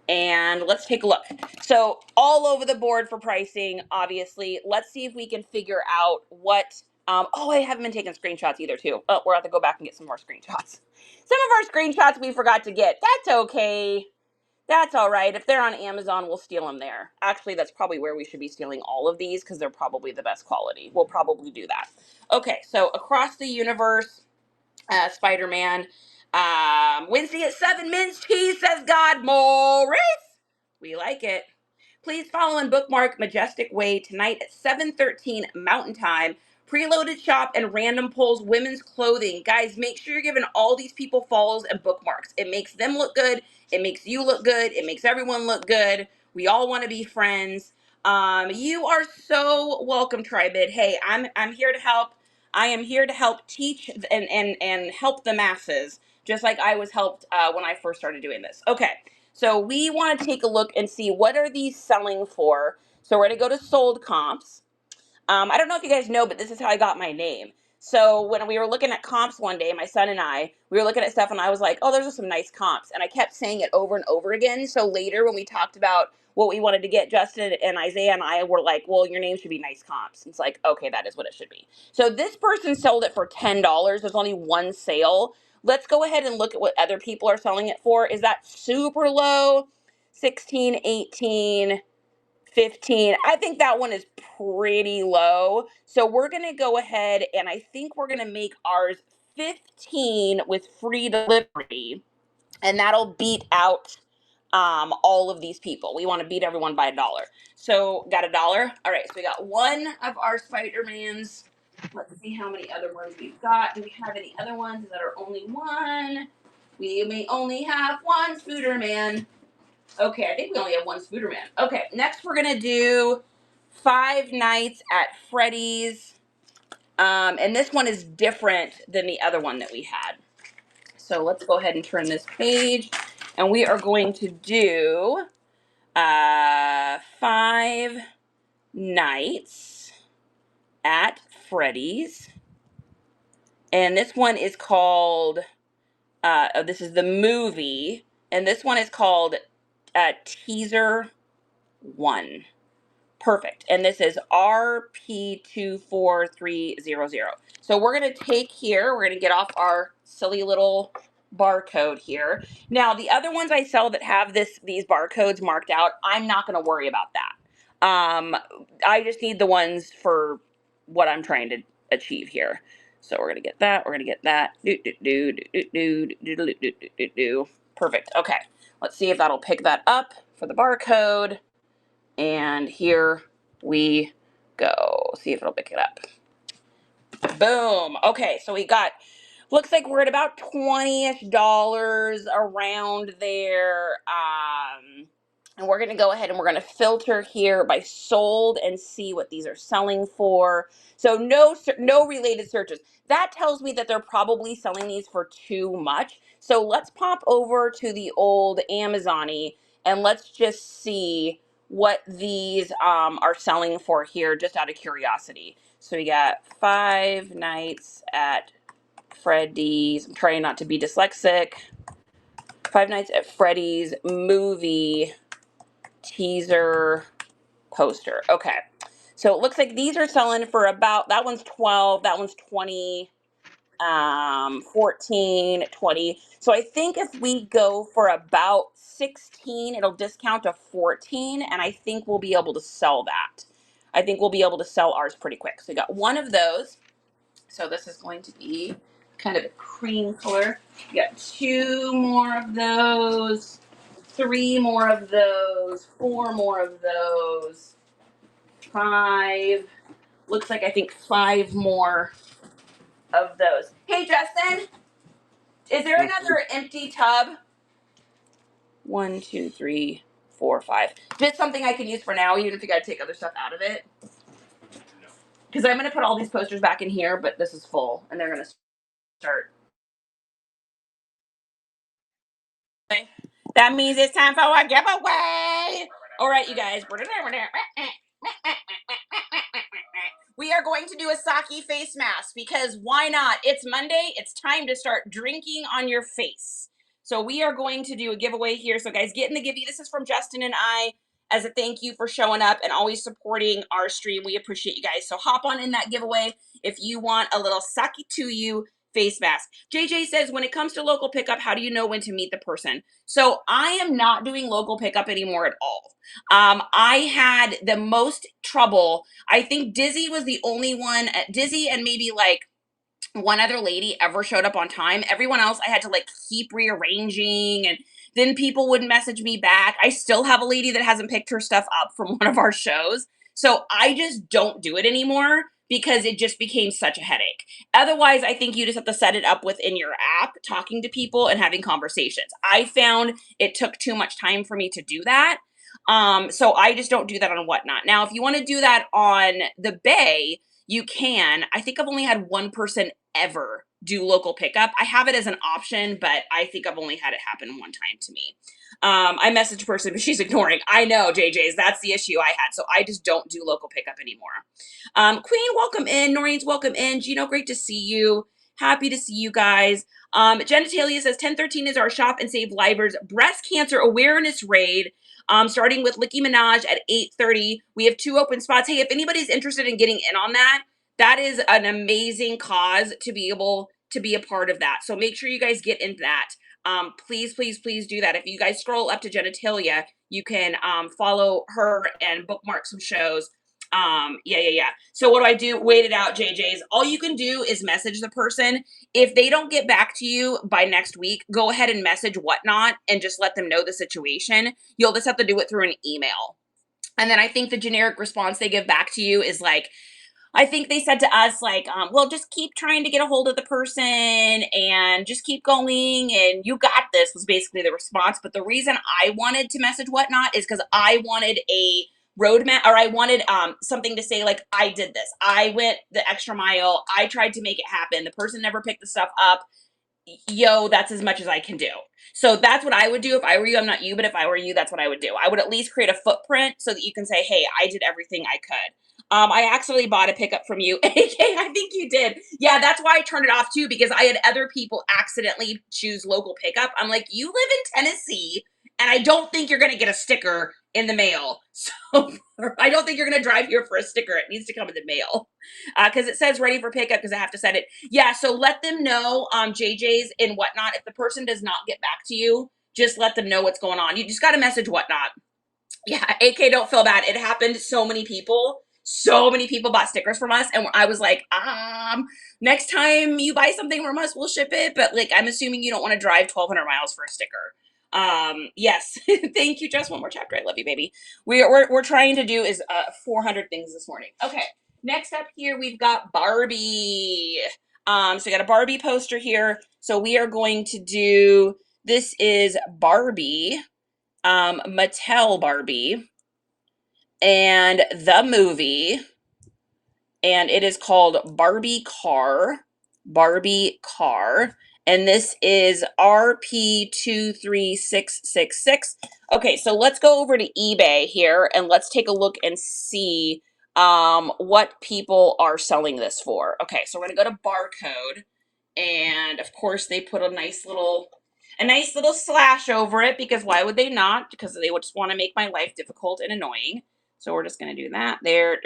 Speaker 1: And let's take a look. So all over the board for pricing, obviously. Let's see if we can figure out what, oh, I haven't been taking screenshots either too. Oh, we'll have to go back and get some more screenshots. Some of our screenshots we forgot to get. That's okay. That's all right. If they're on Amazon, we'll steal them there. Actually, that's probably where we should be stealing all of these because they're probably the best quality. We'll probably do that. Okay, so Across the Universe, Spider-Man. Wednesday at 7, mince cheese, says God. Maurice, we like it. Please follow and bookmark Majestic Way tonight at 7:13 Mountain Time. Preloaded shop and random pulls women's clothing. Guys, make sure you're giving all these people follows and bookmarks. It makes them look good. It makes you look good. It makes everyone look good. We all want to be friends. You are so welcome, Tribid. Hey, I'm here to help. I am here to help teach and help the masses, just like I was helped when I first started doing this. Okay. So we want to take a look and see what are these selling for. So we're going to go to sold comps. I don't know if you guys know, but this is how I got my name. So when we were looking at comps one day, my son and we were looking at stuff and I was like, oh, those are some nice comps. And I kept saying it over and over again. So later when we talked about what we wanted to get, Justin and Isaiah and I were like, well, your name should be Nice Comps. It's like, okay, that is what it should be. So this person sold it for $10. There's only one sale. Let's go ahead and look at what other people are selling it for. Is that super low? 16, 18, 15. I think that one is pretty low. So we're going to go ahead and I think we're going to make ours 15 with free delivery. And that'll beat out all of these people. We want to beat everyone by $1. So got $1. All right. So we got one of our Spider-Mans. Let's see how many other ones we've got. Do we have any other ones that are only one? We may only have one Spooderman. Okay, I think we only have one Spooderman. Okay, next we're going to do Five Nights at Freddy's. And this one is different than the other one that we had. So let's go ahead and turn this page, and we are going to do 5 Nights at Freddy's. And this one is called, this is the movie, and this one is called Teaser 1. Perfect. And this is RP24300. So we're going to take here, we're going to get off our silly little barcode here. Now, the other ones I sell that have these barcodes marked out, I'm not going to worry about that. I just need the ones for what I'm trying to achieve here. So we're going to get that, we're going to get that. Perfect. Okay. Let's see if that'll pick that up for the barcode. And here we go. See if it'll pick it up. Boom. Okay, so we got, looks like we're at about $20-ish around there. And we're going to go ahead and we're going to filter here by sold and see what these are selling for. So no related searches. That tells me that they're probably selling these for too much. So let's pop over to the old Amazon-y and let's just see what these are selling for here, just out of curiosity. So we got 5 Nights at Freddy's. I'm trying not to be dyslexic. 5 Nights at Freddy's movie teaser poster. Okay. So it looks like these are selling for about, that one's 12, that one's 20, 14, 20. So I think if we go for about 16, it'll discount to 14, and I think we'll be able to sell that. I think we'll be able to sell ours pretty quick. So we got one of those. So this is going to be kind of a cream color. We got 2 more of those, 3 more of those, 4 more of those, 5. Looks like I think 5 more of those. Hey, Justin, is there another empty tub? 1, 2, 3, 4, 5. Just something I can use for now, even if you got to take other stuff out of it. Because I'm going to put all these posters back in here, but this is full, and they're going to start. That means it's time for a giveaway. All right, you guys. We are going to do a sake face mask because why not? It's Monday. It's time to start drinking on your face. So we are going to do a giveaway here. So guys, get in the givey. This is from Justin and I as a thank you for showing up and always supporting our stream. We appreciate you guys. So hop on in that giveaway if you want a little sake to you face mask. JJ says, when it comes to local pickup, how do you know when to meet the person? So I am not doing local pickup anymore at all. I had the most trouble. I think Dizzy was the only one, Dizzy and maybe like one other lady ever showed up on time. Everyone else I had to like keep rearranging, and then people wouldn't message me back. I still have a lady that hasn't picked her stuff up from one of our shows. So I just don't do it anymore because it just became such a headache. Otherwise, I think you just have to set it up within your app, talking to people and having conversations. I found it took too much time for me to do that. So I just don't do that on Whatnot. Now, if you want to do that on the Bay, you can. I think I've only had one person ever do local pickup. I have it as an option, but I think I've only had it happen one time to me. I messaged a person, but she's ignoring. I know, JJ's. That's the issue I had. So I just don't do local pickup anymore. Queen, welcome in. Noreen's welcome in. Gino, great to see you. Happy to see you guys. Genitalia says 1013 is our shop and save livers breast cancer awareness raid. Starting with Nicki Minaj at 8:30. We have 2 open spots. Hey, if anybody's interested in getting in on that, that is an amazing cause to be able to be a part of that. So make sure you guys get into that. Please, please, please do that. If you guys scroll up to Genitalia, you can follow her and bookmark some shows. Yeah. So what do I do? Wait it out, JJ's. All you can do is message the person. If they don't get back to you by next week, go ahead and message Whatnot and just let them know the situation. You'll just have to do it through an email. And then I think the generic response they give back to you is like, I think they said to us like, well, just keep trying to get a hold of the person and just keep going and you got this was basically the response. But the reason I wanted to message Whatnot is because I wanted a roadmap, or I wanted something to say like, I did this. I went the extra mile. I tried to make it happen. The person never picked the stuff up. yo, that's as much as I can do. So that's what I would do if I were you. I'm not you, but if I were you, that's what I would do. I would at least create a footprint so that you can say, hey, I did everything I could. I actually bought a pickup from you. AK, I think you did. Yeah, that's why I turned it off too, because I had other people accidentally choose local pickup. I'm like, you live in Tennessee, and I don't think you're going to get a sticker in the mail. So I don't think you're going to drive here for a sticker. It needs to come in the mail because it says ready for pickup because I have to set it. Yeah, so let them know, JJ's and whatnot. If the person does not get back to you, just let them know what's going on. You just got to message whatnot. Yeah, AK, don't feel bad. It happened. So many people bought stickers from us, and I was like, next time you buy something from us, we'll ship it. But like, I'm assuming you don't want to drive 1,200 miles for a sticker. Yes, thank you. Just one more chapter. I love you, baby. We're trying to do is 400 things this morning. Okay, next up here we've got Barbie. So we got a Barbie poster here. So we are going to do. This is Barbie. Mattel Barbie and the movie, and it is called Barbie Car, and this is RP23666. Okay, so let's go over to eBay here and let's take a look and see what people are selling this for. Okay, so we're gonna go to barcode, and of course they put a nice little slash over it, because why would they not? Because they would just want to make my life difficult and annoying. So we're just going to do that there.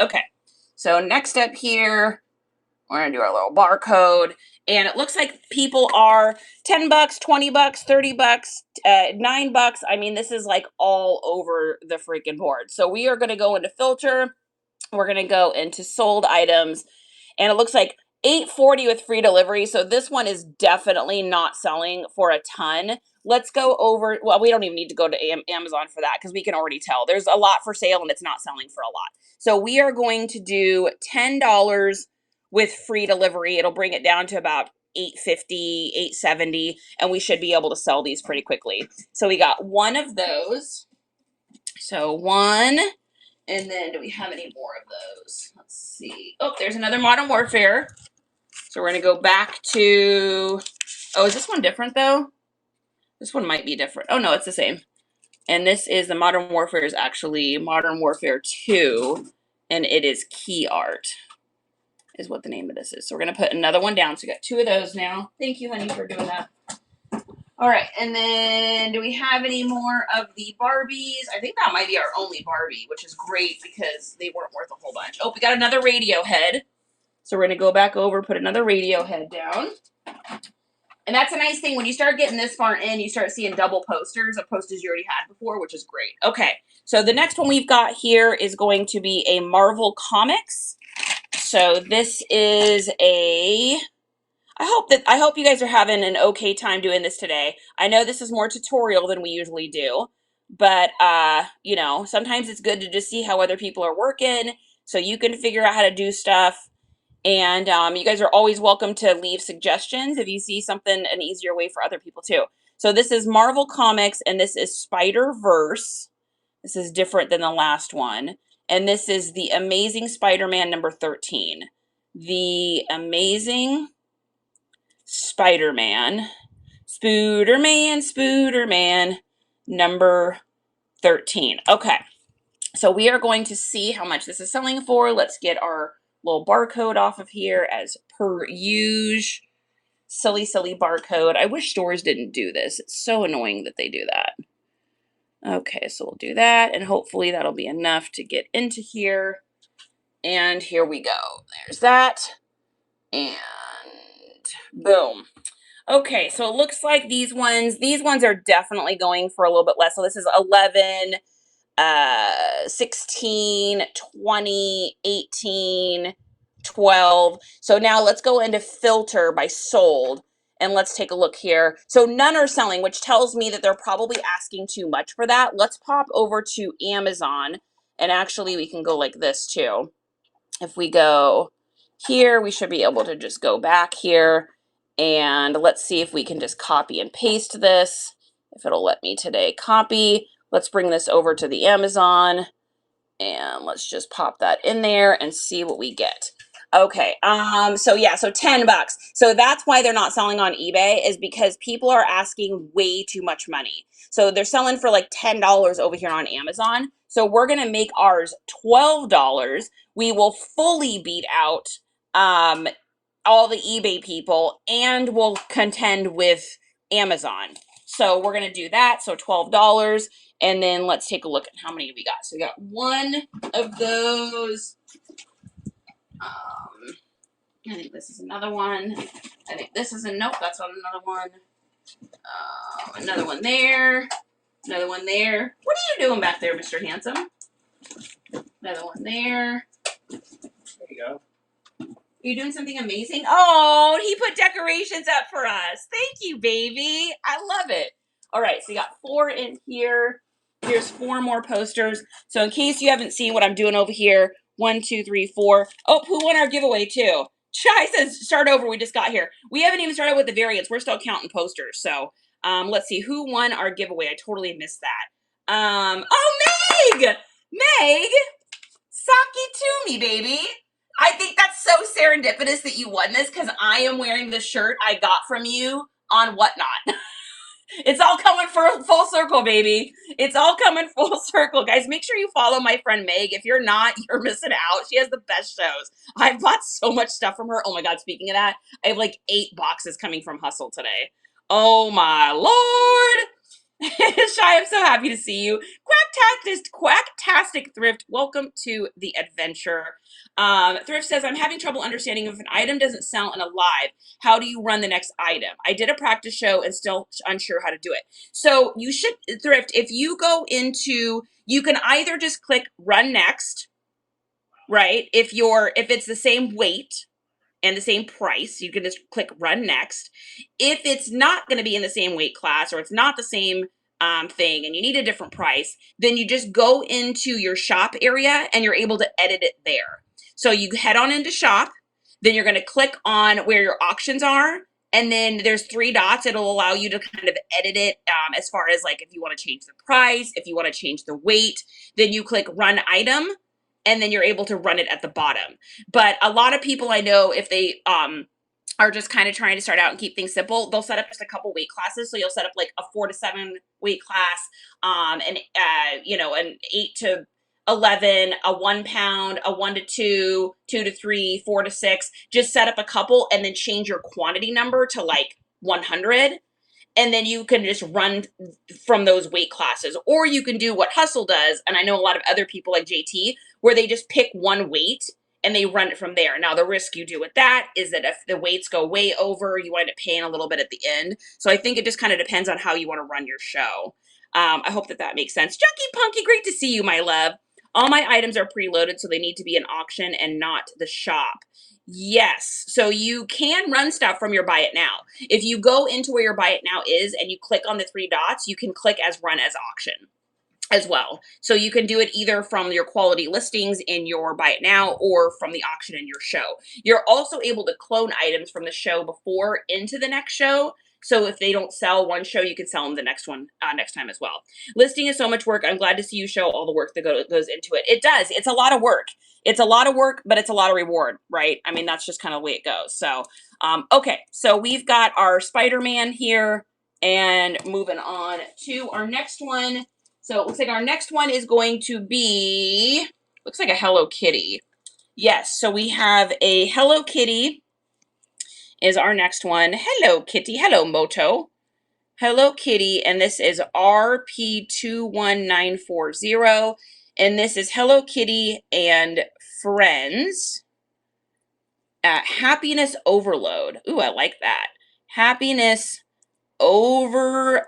Speaker 1: Okay. So next up here, we're going to do our little barcode. And it looks like people are $10, $20, $30, $9. I mean, this is like all over the freaking board. So we are going to go into filter. We're going to go into sold items. And it looks like $8.40 with free delivery. So this one is definitely not selling for a ton. Let's go over, well, we don't even need to go to Amazon for that because we can already tell. There's a lot for sale and it's not selling for a lot. So we are going to do $10 with free delivery. It'll bring it down to about $8.50, $8.70, and we should be able to sell these pretty quickly. So we got one of those. So one. And then do we have any more of those? Let's see. Oh, there's another Modern Warfare. So we're going to go back to, oh, is this one different though? This one might be different. Oh no, it's the same. And this is the Modern Warfare is actually Modern Warfare 2, and it is Key Art is what the name of this is. So we're going to put another one down. So we got two of those now. Thank you, honey, for doing that. All right, and then do we have any more of the Barbies? I think that might be our only Barbie, which is great because they weren't worth a whole bunch. Oh, we got another radio head. So we're going to go back over, put another radio head down. And that's a nice thing. When you start getting this far in, you start seeing double posters of posters you already had before, which is great. Okay, so the next one we've got here is going to be a Marvel Comics. So this is a... I hope you guys are having an okay time doing this today. I know this is more tutorial than we usually do, but you know, sometimes it's good to just see how other people are working so you can figure out how to do stuff. And you guys are always welcome to leave suggestions if you see something, an easier way for other people too. So this is Marvel Comics, and this is Spider-Verse. This is different than the last one. And this is the Amazing Spider-Man number 13. The Amazing Spider-Man, Spooderman, number 13. Okay, so we are going to see how much this is selling for. Let's get our little barcode off of here as per usual. Silly barcode. I wish stores didn't do this. It's so annoying that they do that. Okay, so we'll do that, and hopefully that'll be enough to get into here. And here we go. There's that. And boom. Okay, so it looks like these ones are definitely going for a little bit less. So this is 11, 16, 20, 18, 12. So now let's go into filter by sold, and let's take a look here. So none are selling, which tells me that they're probably asking too much for that. Let's pop over to Amazon, and actually we can go like this too. If we go here, we should be able to just go back here. And let's see if we can just copy and paste this. If it'll let me today copy. Let's bring this over to the Amazon. And let's just pop that in there and see what we get. Okay. So yeah, so $10. So that's why they're not selling on eBay, is because people are asking way too much money. So they're selling for like $10 over here on Amazon. So we're gonna make ours $12. We will fully beat out all the eBay people, and we'll contend with Amazon. So we're gonna do that. So $12. And then let's take a look at how many we got. So we got one of those. I think this is another one. I think this is nope, that's not another one. Another one there. Another one there. What are you doing back there, Mr. Handsome? Another one there. There you go. Are you doing something amazing? Oh, he put decorations up for us. Thank you, baby. I love it. All right, so you got 4 in here. Here's 4 more posters. So in case you haven't seen what I'm doing over here, 1, 2, 3, 4. Oh, who won our giveaway too? Chai says start over. We just got here. We haven't even started with the variants. We're still counting posters. So let's see who won our giveaway. I totally missed that. Oh, Meg! Meg! Saki to me, baby. I think that's so serendipitous that you won this, because I am wearing the shirt I got from you on Whatnot. It's all coming for full circle, baby. It's all coming full circle. Guys, make sure you follow my friend Meg. If you're not, you're missing out. She has the best shows. I've bought so much stuff from her. Oh my God, speaking of that, I have like 8 boxes coming from Hustle today. Oh my Lord. Shy, I'm so happy to see you. Quacktastic Thrift, welcome to the adventure. Thrift says, I'm having trouble understanding if an item doesn't sell in a live, how do you run the next item? I did a practice show and still unsure how to do it. So you should, Thrift, if you go into, you can either just click run next, right? If it's the same weight and the same price, you can just click run next. If it's not going to be in the same weight class, or it's not the same thing and you need a different price, then you just go into your shop area and you're able to edit it there. So you head on into shop, then you're going to click on where your auctions are, and then there's 3 dots. It'll allow you to kind of edit it as far as like if you want to change the price, if you want to change the weight, then you click run item, and then you're able to run it at the bottom. But a lot of people I know, if they are just kind of trying to start out and keep things simple, they'll set up just a couple weight classes. So you'll set up like a 4 to 7 weight class, and an 8 to 11, a 1 pound, a 1 to 2, 2 to 3, 4 to 6. Just set up a couple and then change your quantity number to like 100. And then you can just run from those weight classes. Or you can do what Hustle does, and I know a lot of other people like JT, where they just pick one weight and they run it from there. Now, the risk you do with that is that if the weights go way over, you wind up paying a little bit at the end. So I think it just kind of depends on how you want to run your show. I hope that makes sense. Junkie Punky, great to see you, my love. All my items are preloaded, so they need to be an auction and not the shop. Yes, so you can run stuff from your buy it now. If you go into where your buy it now is and you click on the 3 dots, you can click as run as auction as well. So you can do it either from your quality listings in your buy it now or from the auction in your show. You're also able to clone items from the show before into the next show. So if they don't sell one show, you can sell them the next one next time as well. Listing is so much work. I'm glad to see you show all the work that goes into it. It does. It's a lot of work. It's a lot of work, but it's a lot of reward, right? I mean, that's just kind of the way it goes. So, okay. So we've got our Spider-Man here, and moving on to our next one. So it looks like our next one is going to be, looks like a Hello Kitty. Yes, so we have a Hello Kitty is our next one. Hello Kitty, hello Moto. Hello Kitty, and this is RP21940. And this is Hello Kitty and Friends. Happiness Overload. Ooh, I like that. Happiness Overload.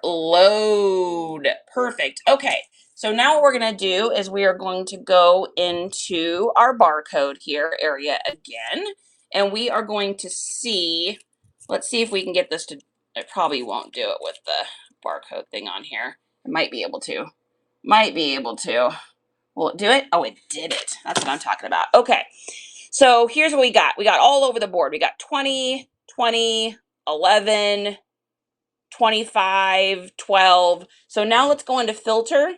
Speaker 1: Perfect. Okay, so now what we're going to do is we are going to go into our barcode here area again, and we are going to see, let's see if we can get this to, it probably won't do it with the barcode thing on here. It might be able to. Might be able to. Will it do it? Oh, it did it. That's what I'm talking about. Okay, so here's what we got. We got all over the board. We got 20, 20, 11, 25, 12. So now let's go into filter.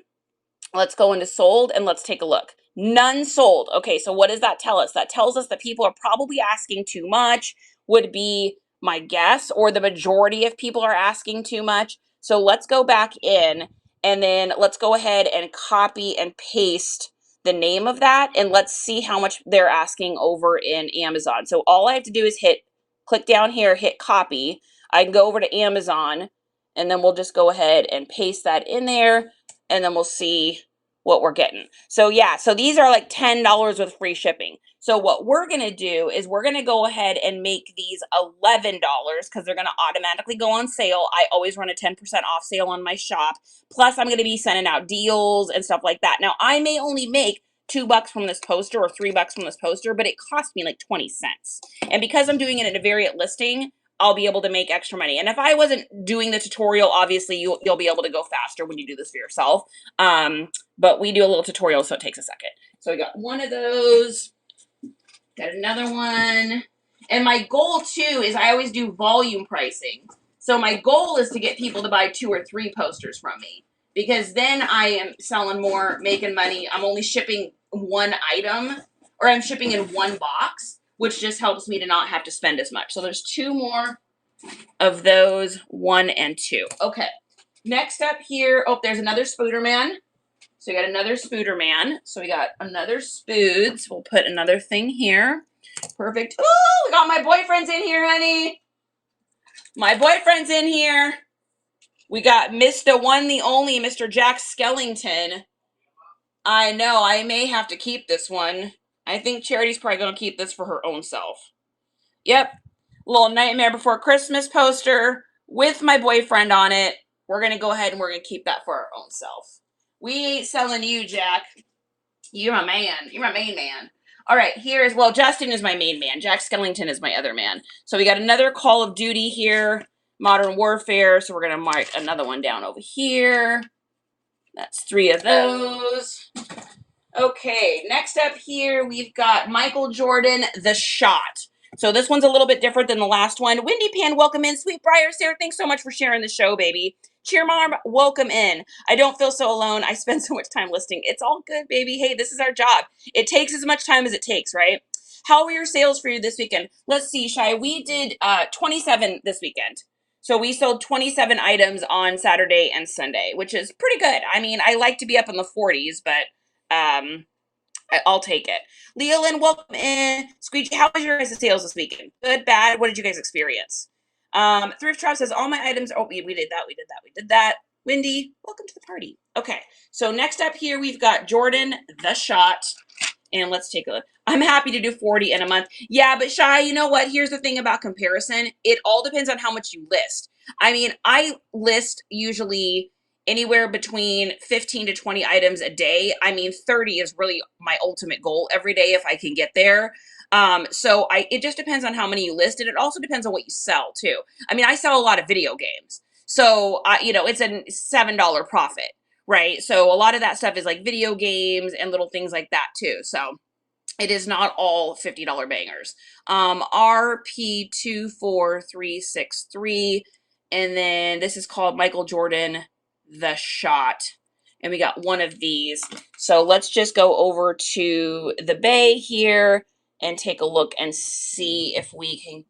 Speaker 1: Let's go into sold and let's take a look. None sold. Okay, so what does that tell us? That tells us that people are probably asking too much, would be my guess, or the majority of people are asking too much. So let's go back in and then let's go ahead and copy and paste the name of that, and let's see how much they're asking over in Amazon. So all I have to do is click down here, hit copy. I can go over to Amazon, and then we'll just go ahead and paste that in there, and then we'll see what we're getting. So yeah, so these are like $10 with free shipping. So what we're gonna do is we're gonna go ahead and make these $11 because they're gonna automatically go on sale. I always run a 10% off sale on my shop. Plus I'm gonna be sending out deals and stuff like that. Now I may only make $2 from this poster or $3 from this poster, but it cost me like 20 cents. And because I'm doing it in a variant listing, I'll be able to make extra money. And if I wasn't doing the tutorial, obviously you'll be able to go faster when you do this for yourself. But we do a little tutorial, so it takes a second. So we got one of those, got another one. And my goal too is I always do volume pricing. So my goal is to get people to buy 2 or 3 posters from me, because then I am selling more, making money. I'm only shipping one item, or I'm shipping in one box, which just helps me to not have to spend as much. So there's 2 more of those, 1 and 2. Okay. Next up here, oh, there's another Spooderman. So we got another Spooderman. So we got another Spoods. We'll put another thing here. Perfect. Ooh, we got my boyfriend's in here, honey. My boyfriend's in here. We got Mr. One, the only, Mr. Jack Skellington. I know, I may have to keep this one. I think Charity's probably going to keep this for her own self. Yep. Little Nightmare Before Christmas poster with my boyfriend on it. We're going to go ahead and we're going to keep that for our own self. We ain't selling you, Jack. You're my man. You're my main man. All right, here's, well, Justin is my main man. Jack Skellington is my other man. So we got another Call of Duty here, Modern Warfare. So we're going to mark another one down over here. That's 3 of those. Okay, next up here, we've got Michael Jordan, The Shot. So this one's a little bit different than the last one. Windy Pan, welcome in. Sweet Briar, Sarah, thanks so much for sharing the show, baby. Cheer Mom, welcome in. I don't feel so alone. I spend so much time listing. It's all good, baby. Hey, this is our job. It takes as much time as it takes, right? How were your sales for you this weekend? Let's see, Shai. We did 27 this weekend. So we sold 27 items on Saturday and Sunday, which is pretty good. I mean, I like to be up in the 40s, but I'll take it. Leolyn, welcome in. Squeegee, how was your guys' sales this weekend? Good, bad? What did you guys experience? Thrift Shop says all my items. Oh, we did that. Wendy, welcome to the party. Okay, so next up here we've got Jordan, The Shot. And let's take a look. I'm happy to do 40 in a month. Yeah, but Shai, you know what? Here's the thing about comparison. It all depends on how much you list. I mean, I list usually anywhere between 15 to 20 items a day. I mean, 30 is really my ultimate goal every day if I can get there. So it just depends on how many you list, and it also depends on what you sell too. I mean, I sell a lot of video games. So, it's a $7 profit. Right. So a lot of that stuff is like video games and little things like that too. So it is not all $50 bangers. RP24363. And then this is called Michael Jordan, The Shot. And we got one of these. So let's just go over to the bay here and take a look and see if we can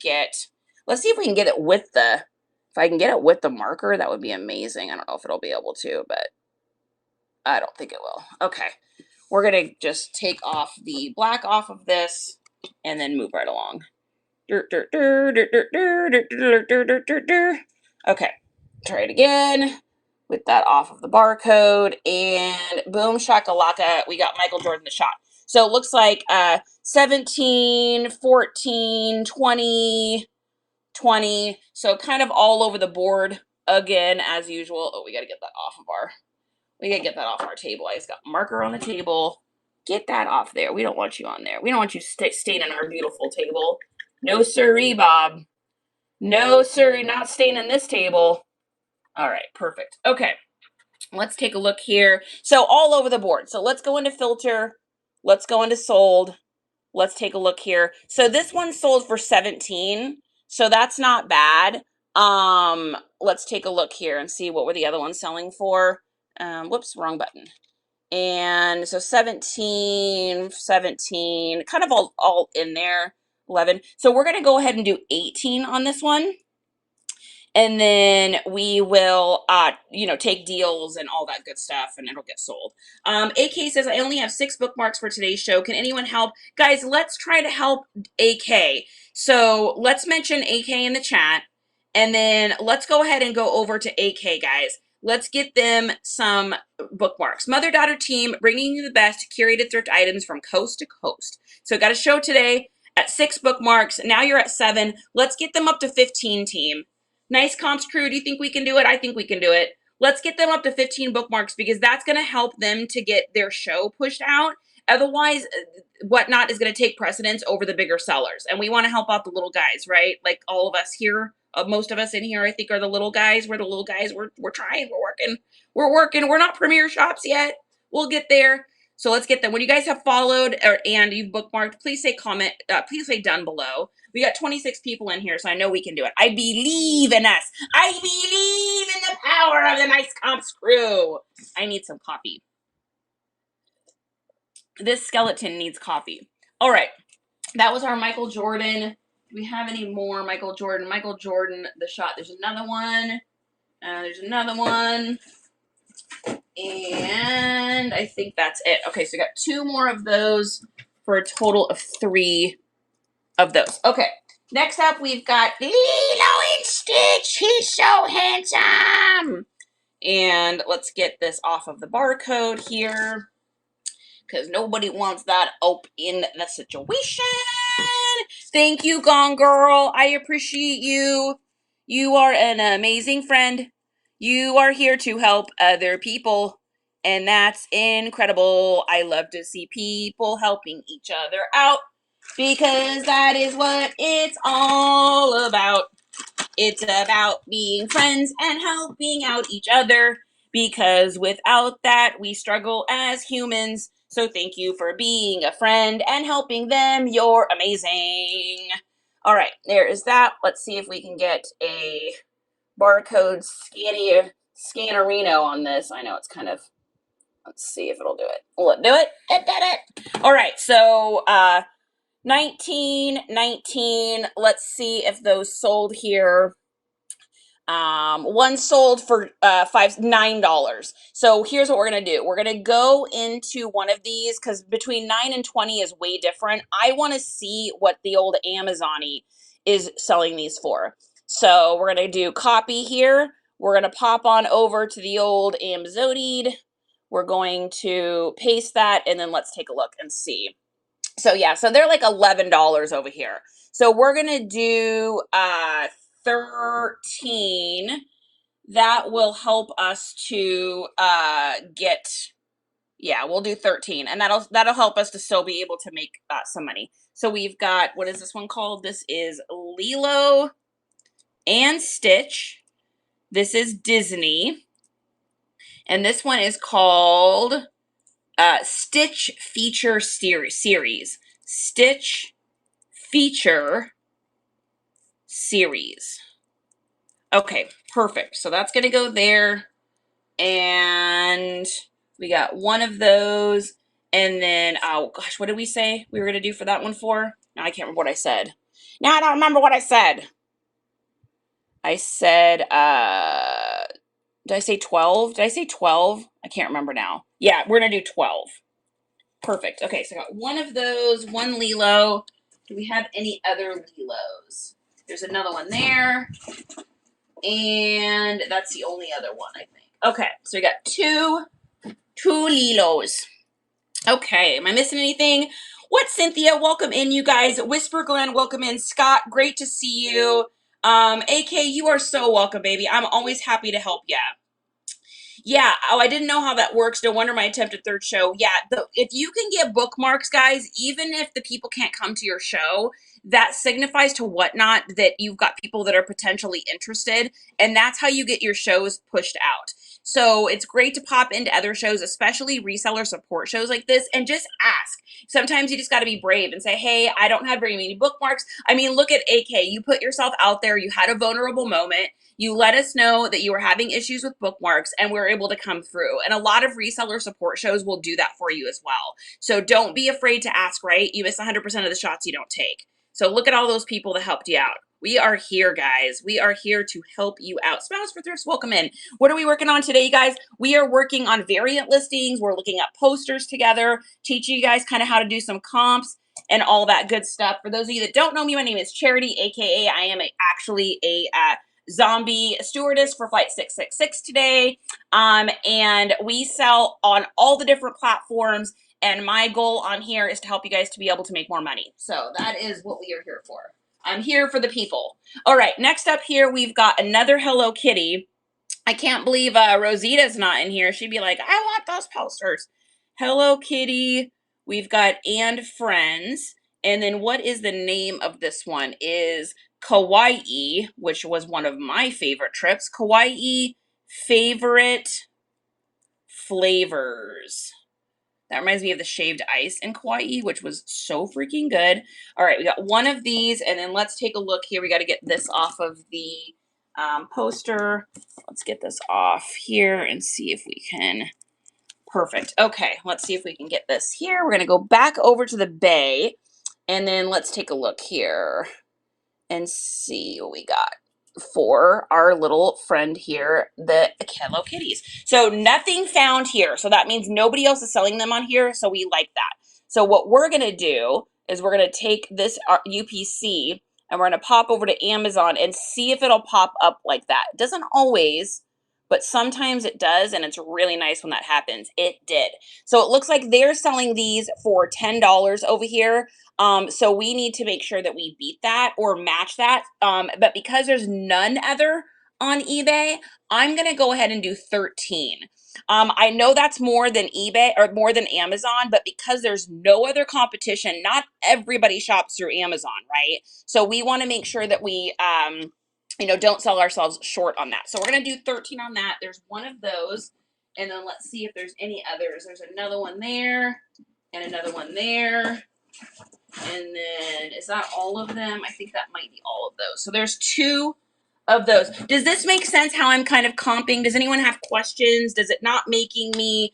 Speaker 1: let's see if we can get it with if I can get it with the marker, that would be amazing. I don't know if it'll be able to, but I don't think it will. Okay. We're going to just take off the black off of this and then move right along. Okay. Try it again with that off of the barcode, and boom shakalaka, we got Michael Jordan, The Shot. So it looks like 17, 14, 20, 20. So kind of all over the board again as usual. Oh, we got to get that off of our table. I just got marker on the table. Get that off there. We don't want you on there. We don't want you staining our beautiful table. No sirree, Bob. No sirree, not staining this table. All right, perfect. Okay, let's take a look here. So all over the board. So let's go into filter. Let's go into sold. Let's take a look here. So this one sold for 17. So that's not bad. Let's take a look here and see what were the other ones selling for. Whoops, wrong button. And so 17, 17, kind of all in there, 11. So we're going to go ahead and do 18 on this one. And then we will, take deals and all that good stuff, and it'll get sold. AK says, I only have 6 bookmarks for today's show. Can anyone help? Guys, let's try to help AK. So let's mention AK in the chat, and then let's go ahead and go over to AK, guys. Let's get them some bookmarks. Mother-daughter team, bringing you the best curated thrift items from coast to coast. So got a show today at 6 bookmarks. Now you're at 7. Let's get them up to 15, team. Nice comps crew. Do you think we can do it? I think we can do it. Let's get them up to 15 bookmarks because that's going to help them to get their show pushed out. Otherwise, Whatnot is going to take precedence over the bigger sellers. And we want to help out the little guys, right? Like all of us here, most of us in here, I think, are the little guys. We're the little guys. We're trying. We're working. We're working. We're not premier shops yet. We'll get there. So let's get them. When you guys have followed and you've bookmarked, please say comment. Please say done below. We got 26 people in here, so I know we can do it. I believe in us. I believe in the power of the Nice Comps crew. I need some coffee. This skeleton needs coffee. All right. That was our Michael Jordan. Do we have any more Michael Jordan? Michael Jordan, the shot. There's another one. There's another one. And I think that's it. Okay, so we got 2 more of those for a total of 3 of those. Okay, next up we've got Lilo and Stitch. He's so handsome. And let's get this off of the barcode here because nobody wants that up in the situation. Thank you, Gone Girl. I appreciate you. You are an amazing friend. You are here to help other people, and that's incredible. I love to see people helping each other out because that is what it's all about. It's about being friends and helping out each other because without that, we struggle as humans. So thank you for being a friend and helping them. You're amazing. All right, there is that. Let's see if we can get a barcode scannerino on this. I know it's kind of, let's see if it'll do it. Will it do it? It did it. All right, so 19, 19. Let's see if those sold here. One sold for $9. So here's what we're gonna do. We're gonna go into one of these because between 9 and 20 is way different. I want to see what the old Amazon-y is selling these for. So we're gonna do copy here. We're gonna pop on over to the old Amazonied. We're going to paste that, and then let's take a look and see. So yeah, so they're like $11 over here. So we're gonna do 13. That will help us to get, yeah, we'll do 13, and that'll help us to still be able to make some money. So we've got, what is this one called? This is Lilo and Stitch. This is Disney, and this one is called Stitch Feature Series. Stitch Feature Series. Okay, perfect. So that's going to go there. And we got one of those. And then, oh gosh, what did we say we were going to do for that one for? Now I can't remember what I said. Now I don't remember what I said. I said, did I say 12? Did I say 12? I can't remember now. Yeah, we're going to do 12. Perfect. Okay, so I got one of those, one Lilo. Do we have any other Lilos? There's another one there. And that's the only other one, I think. Okay, so we got two Lilos. Okay, am I missing anything? What, Cynthia? Welcome in, you guys. Whisper Glenn, welcome in. Scott, great to see you. AK, you are so welcome, baby. I'm always happy to help you. Yeah, oh, I didn't know how that works. No wonder my attempted third show. Yeah, if you can get bookmarks, guys, even if the people can't come to your show, that signifies to Whatnot that you've got people that are potentially interested, and that's how you get your shows pushed out. So it's great to pop into other shows, especially reseller support shows like this, and just ask. Sometimes you just got to be brave and say, hey, I don't have very many bookmarks. I mean, look at AK. You put yourself out there. You had a vulnerable moment. You let us know that you were having issues with bookmarks, and we're able to come through. And a lot of reseller support shows will do that for you as well. So don't be afraid to ask, right? You miss 100% of the shots you don't take. So look at all those people that helped you out. We are here, guys. We are here to help you out. Smiles for Thrifts, welcome in. What are we working on today, guys? We are working on variant listings. We're looking at posters together, teaching you guys kind of how to do some comps and all that good stuff. For those of you that don't know me, my name is Charity, aka I am actually a zombie stewardess for Flight 666 today. And we sell on all the different platforms. And my goal on here is to help you guys to be able to make more money. So that is what we are here for. I'm here for the people. All right, next up here, we've got another Hello Kitty. I can't believe Rosita's not in here. She'd be like, I want those posters. Hello Kitty. We've got And Friends. And then what is the name of this one? Is Kauai, which was one of my favorite trips. Kauai favorite flavors. That reminds me of the shaved ice in Kauai, which was so freaking good. All right, we got one of these, and then let's take a look here. We got to get this off of the poster. Let's get this off here and see if we can. Perfect. Okay, let's see if we can get this here. We're going to go back over to the bay, and then let's take a look here and see what we got for our little friend here, the Hello Kitties. So nothing found here. So that means nobody else is selling them on here. So we like that. So what we're going to do is we're going to take this UPC and we're going to pop over to Amazon and see if it'll pop up like that. It doesn't always, but sometimes it does. And it's really nice when that happens. It did. So it looks like they're selling these for $10 over here. So we need to make sure that we beat that or match that. But because there's none other on eBay, I'm going to go ahead and do 13. I know that's more than eBay or more than Amazon, but because there's no other competition, not everybody shops through Amazon, right? So we want to make sure that we, don't sell ourselves short on that. So we're going to do 13 on that. There's one of those. And then let's see if there's any others. There's another one there and another one there. And then, is that all of them? I think that might be all of those. So there's 2 of those. Does this make sense how I'm kind of comping? Does anyone have questions? Does it not making me,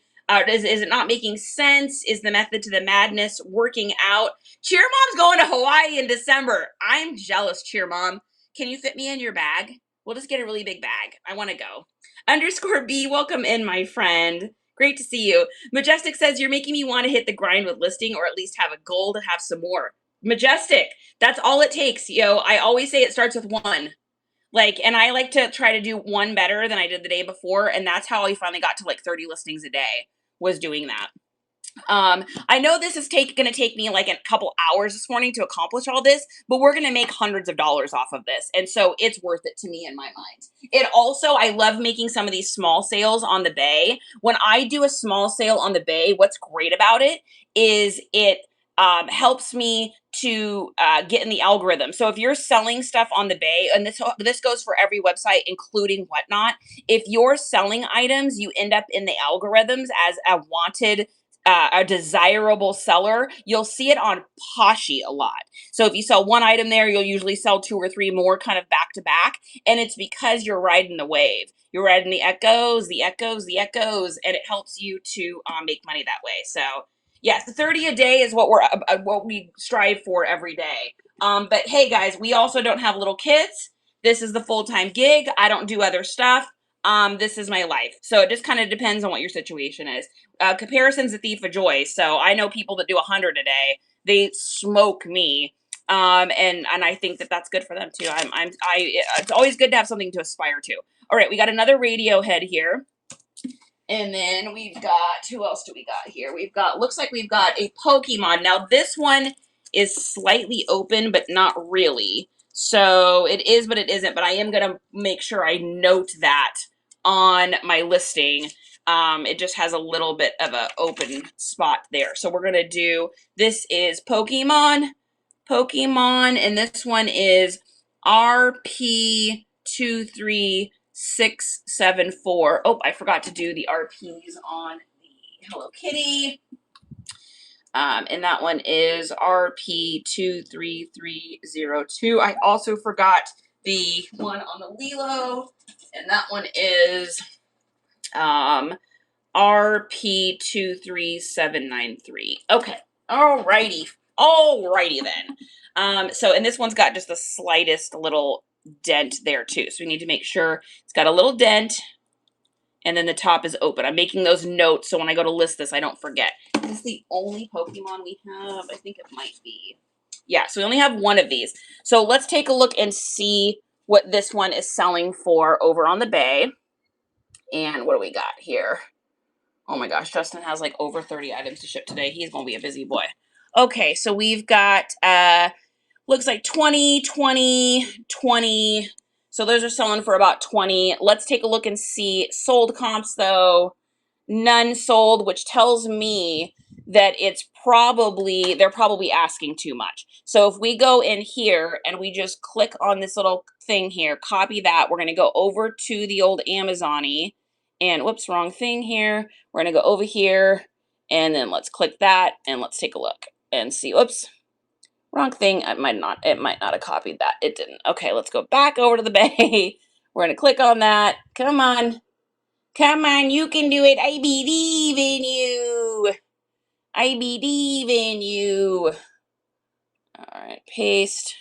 Speaker 1: is it not making sense? Is the method to the madness working out? Cheer Mom's going to Hawaii in December. I'm jealous, Cheer Mom. Can you fit me in your bag? We'll just get a really big bag. I want to go. _B, welcome in, my friend. Great to see you. Majestic says, you're making me want to hit the grind with listing or at least have a goal to have some more. Majestic, that's all it takes. I always say it starts with 1. And I like to try to do 1 better than I did the day before. And that's how I finally got to 30 listings a day, was doing that. I know this is going to take me a couple hours this morning to accomplish all this, but we're going to make hundreds of dollars off of this. And so it's worth it to me in my mind. It also, I love making some of these small sales on the bay. When I do a small sale on the bay, what's great about it is it helps me to get in the algorithm. So if you're selling stuff on the bay, and this goes for every website, including Whatnot, if you're selling items, you end up in the algorithms as a wanted a desirable seller. You'll see it on Poshy a lot. So if you sell 1 item there, you'll usually sell 2 or 3 more kind of back to back. And it's because you're riding the wave. You're riding the echoes, and it helps you to make money that way. So yes, 30 a day is what we strive for every day. But hey guys, we also don't have little kids. This is the full-time gig. I don't do other stuff. This is my life. So it just kind of depends on what your situation is. Comparison's a thief of joy. So I know people that do 100 a day. They smoke me. And I think that that's good for them too. It's always good to have something to aspire to. All right, we got another Radiohead here. And then we've got, who else do we got here? Looks like we've got a Pokemon. Now this one is slightly open, but not really. So it is, but it isn't. But I am going to make sure I note that on my listing. It just has a little bit of an open spot there. So we're going to do, this is Pokemon, and this one is RP236. 674. Oh, I forgot to do the RPs on the Hello Kitty. And that one is RP23302. I also forgot the one on the Lilo, and that one is RP23793. Okay, alrighty then. So, and this one's got just the slightest little dent there too. So we need to make sure it's got a little dent, and then the top is open. I'm making those notes so when I go to list this, I don't forget. Is this the only Pokemon we have? I think it might be. Yeah, so we only have one of these. So let's take a look and see what this one is selling for over on the Bay. And what do we got here? Oh my gosh, Justin has like over 30 items to ship today. He's going to be a busy boy. Okay, so we've got, looks like 20, 20, 20. So those are selling for about 20. Let's take a look and see sold comps though. None sold, which tells me that they're probably asking too much. So if we go in here and we just click on this little thing here, copy that, we're going to go over to the old Amazon-y, and whoops, wrong thing here. We're going to go over here and then let's click that and let's take a look and see. Whoops, wrong thing. It might not have copied that. It didn't. Okay, let's go back over to the Bay. We're going to click on that. Come on. Come on, you can do it. I believe in you. I believe in you. All right, paste.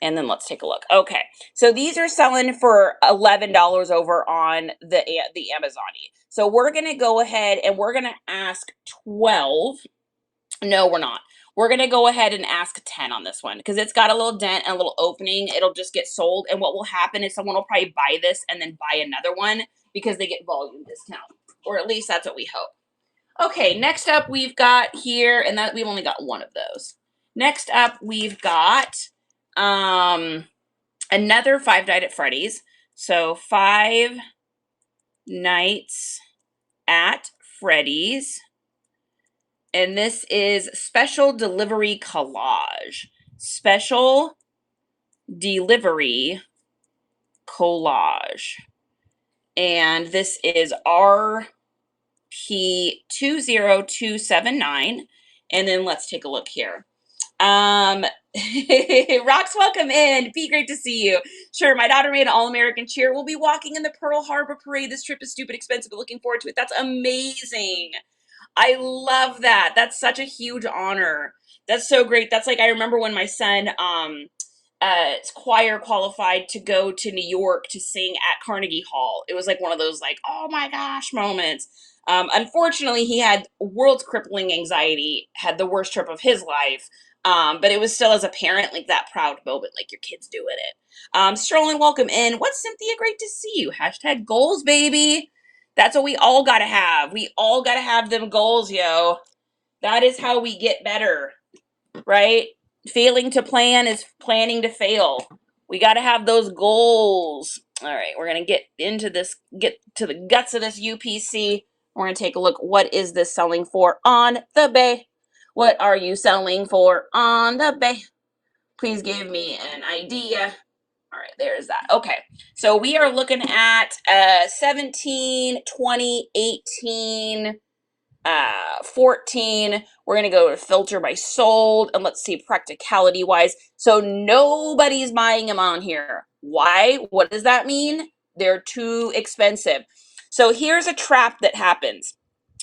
Speaker 1: And then let's take a look. Okay, so these are selling for $11 over on the Amazon-y. So we're going to go ahead and we're going to ask 12. No, we're not. We're going to go ahead and ask 10 on this one because it's got a little dent and a little opening. It'll just get sold. And what will happen is someone will probably buy this and then buy another one because they get volume discount. Or at least that's what we hope. Okay, next up we've got here, and that we've only got one of those. Next up we've got another Five Nights at Freddy's. So Five Nights at Freddy's. And this is Special Delivery Collage. Special Delivery Collage. And this is RP20279. And then let's take a look here. Rocks, welcome in. P, great to see you. Sure, my daughter made an All-American cheer. We'll be walking in the Pearl Harbor Parade. This trip is stupid expensive, but looking forward to it. That's amazing. I love that. That's such a huge honor. That's so great. That's like, I remember when my son, choir qualified to go to New York to sing at Carnegie Hall. It was like one of those like, oh my gosh moments. Unfortunately, he had world's crippling anxiety, had the worst trip of his life. But it was still as a parent, like that proud moment, like your kid's doing it. Sterling, welcome in. What's Cynthia? Great to see you. Hashtag goals, baby. That's what we all gotta have. We all gotta have them goals, yo. That is how we get better, right? Failing to plan is planning to fail. We gotta have those goals. All right, we're gonna get into this, get to the guts of this UPC. We're gonna take a look. What is this selling for on the Bay? What are you selling for on the Bay? Please give me an idea. All right, there's that. Okay, so we are looking at 17, 20, 18, 14. We're going to go to filter by sold, and let's see practicality-wise. So nobody's buying them on here. Why? What does that mean? They're too expensive. So here's a trap that happens.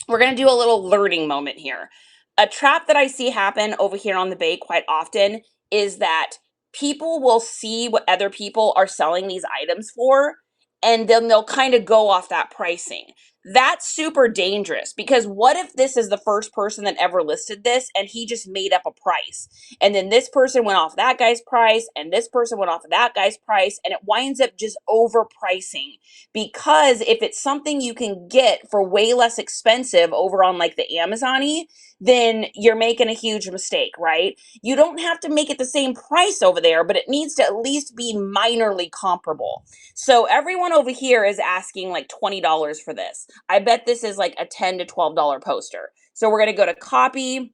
Speaker 1: We're going to do a little learning moment here. A trap that I see happen over here on the Bay quite often is that people will see what other people are selling these items for, and then they'll kind of go off that pricing. That's super dangerous because what if this is the first person that ever listed this and he just made up a price? And then this person went off that guy's price and this person went off that guy's price, and it winds up just overpricing. Because if it's something you can get for way less expensive over on like the Amazon-y, then you're making a huge mistake, right? You don't have to make it the same price over there, but it needs to at least be minorly comparable. So everyone over here is asking like $20 for this. I bet this is like a $10 to $12 poster. So we're going to go to copy.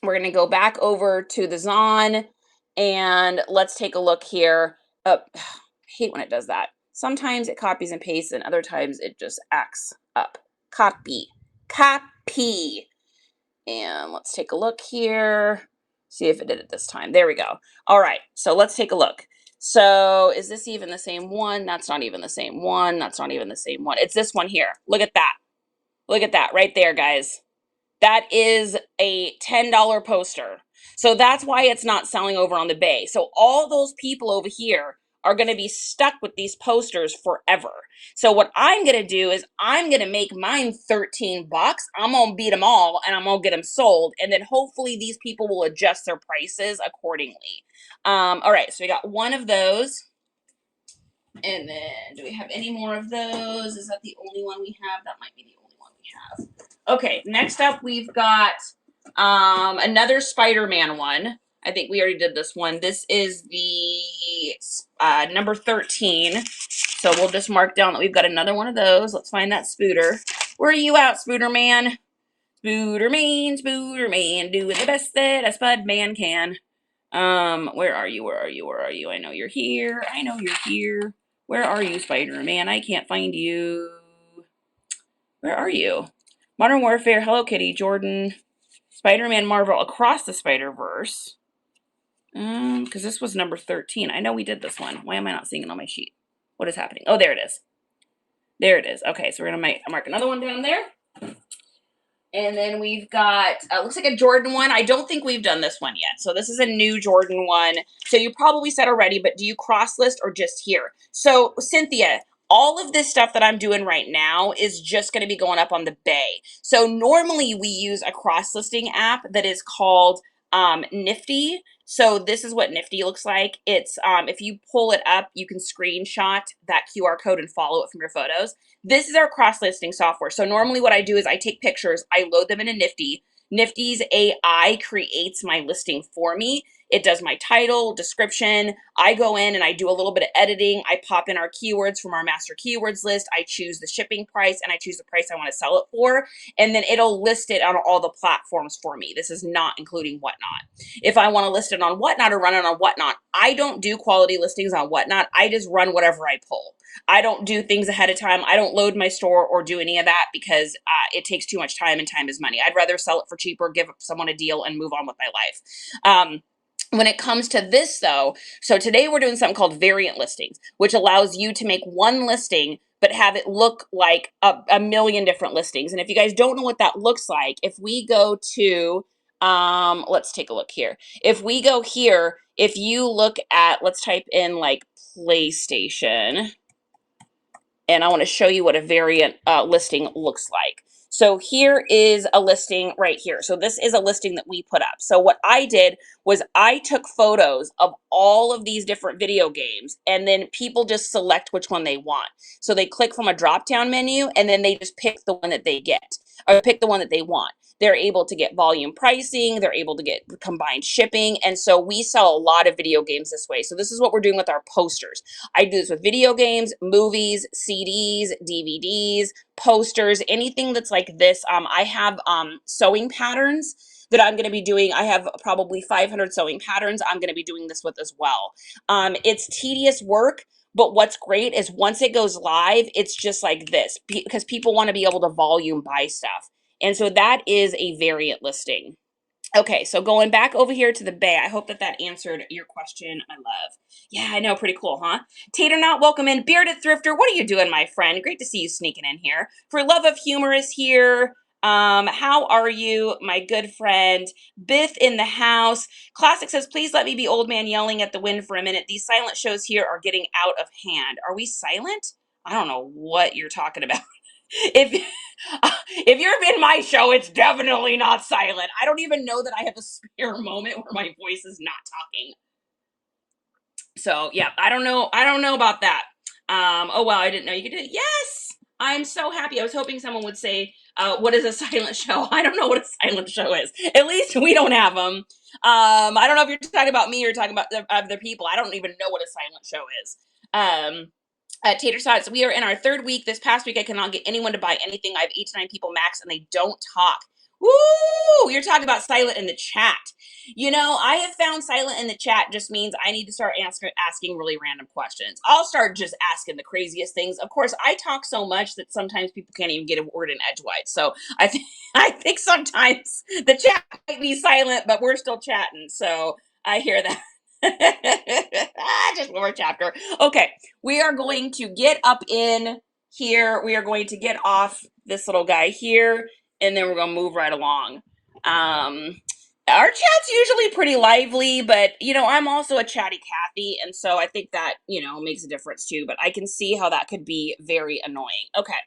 Speaker 1: We're going to go back over to the Zon, and let's take a look here. I hate when it does that. Sometimes it copies and pastes, and other times it just acts up. Copy. Copy. And let's take a look here. See if it did it this time. There we go. All right, so let's take a look. So is this even the same one? That's not even the same one. That's not even the same one. It's this one here. Look at that. Look at that right there, guys. That is a $10 poster. So that's why it's not selling over on the Bay. So all those people over here are going to be stuck with these posters forever. So what I'm going to do is I'm going to make mine 13 bucks. I'm going to beat them all and I'm going to get them sold. And then hopefully these people will adjust their prices accordingly. All right, so we got one of those. And then do we have any more of those? Is that the only one we have? That might be the only one we have. Okay, next up we've got another Spider-Man one. I think we already did this one. This is the number 13. So we'll just mark down that we've got another one of those. Let's find that Spooter. Where are you at, Spooderman? Spooderman, doing the best that a Spud man can. Where are you? Where are you? Where are you? I know you're here. I know you're here. Where are you, Spider-Man? I can't find you. Where are you? Modern Warfare, Hello Kitty, Jordan, Spider-Man, Marvel, Across the Spider-Verse. Because this was number 13. I know we did this one. Why am I not seeing it on my sheet? What is happening? Oh, there it is. There it is. Okay, so we're going to mark another one down there. And then we've got, looks like a Jordan one. I don't think we've done this one yet. So this is a new Jordan one. So you probably said already, but do you cross list or just here? So Cynthia, all of this stuff that I'm doing right now is just going to be going up on the Bay. So normally we use a cross listing app that is called Nifty. So this is what Nifty looks like. It's if you pull it up, you can screenshot that QR code and follow it from your photos. This is our cross-listing software. So normally what I do is I take pictures, I load them in a Nifty. Nifty's AI creates my listing for me. It does my title, description. I go in and I do a little bit of editing. I pop in our keywords from our master keywords list. I choose the shipping price and I choose the price I want to sell it for. And then it'll list it on all the platforms for me. This is not including Whatnot. If I want to list it on Whatnot or run it on Whatnot, I don't do quality listings on Whatnot. I just run whatever I pull. I don't do things ahead of time. I don't load my store or do any of that because it takes too much time and time is money. I'd rather sell it for cheaper, give someone a deal and move on with my life. When it comes to this though, so today we're doing something called variant listings, which allows you to make one listing but have it look like a million different listings. And if you guys don't know what that looks like, if we go to, let's take a look here. If we go here, if you look at, let's type in like PlayStation, and I want to show you what a variant listing looks like. So here is a listing right here. So this is a listing that we put up. So what I did was I took photos of all of these different video games and then people just select which one they want. So they click from a drop-down menu and then they just pick the one that they get or pick the one that they want. They're able to get volume pricing. They're able to get combined shipping. And so we sell a lot of video games this way. So this is what we're doing with our posters. I do this with video games, movies, CDs, DVDs, posters, anything that's like this. I have sewing patterns that I'm going to be doing. I have probably 500 sewing patterns I'm going to be doing this with as well. It's tedious work, but what's great is once it goes live, it's just like this because people want to be able to volume buy stuff. And so that is a variant listing. Okay, so going back over here to the Bay, I hope that that answered your question, my love. Yeah, I know, pretty cool, huh? Tater Not, welcome in. Bearded Thrifter, what are you doing, my friend? Great to see you sneaking in here. For Love of Humor is here. How are you, my good friend? Biff in the house. Classic says, please let me be old man yelling at the wind for a minute. These silent shows here are getting out of hand. Are we silent? I don't know what you're talking about. If you're in my show, it's definitely not silent. I don't even know that I have a spare moment where my voice is not talking. So yeah, I don't know about that. Oh wow, I didn't know you could do it. Yes, I'm so happy. I was hoping someone would say, what is a silent show? I don't know what a silent show is. At least we don't have them. I don't know if you're talking about me or talking about other people. I don't even know what a silent show is. Tater Tots, we are in our third week. This past week, I cannot get anyone to buy anything. I have 8 to 9 people max, and they don't talk. Woo! You're talking about silent in the chat. You know, I have found silent in the chat just means I need to start asking really random questions. I'll start just asking the craziest things. Of course, I talk so much that sometimes people can't even get a word in edgewise. So I think sometimes the chat might be silent, but we're still chatting. So I hear that. Just one more chapter. Okay, we are going to get up in here. We are going to get off this little guy here, and then we're gonna move right along. Our chat's usually pretty lively, but you know, I'm also a chatty Cathy, and so I think that, you know, makes a difference too, but I can see how that could be very annoying. Okay,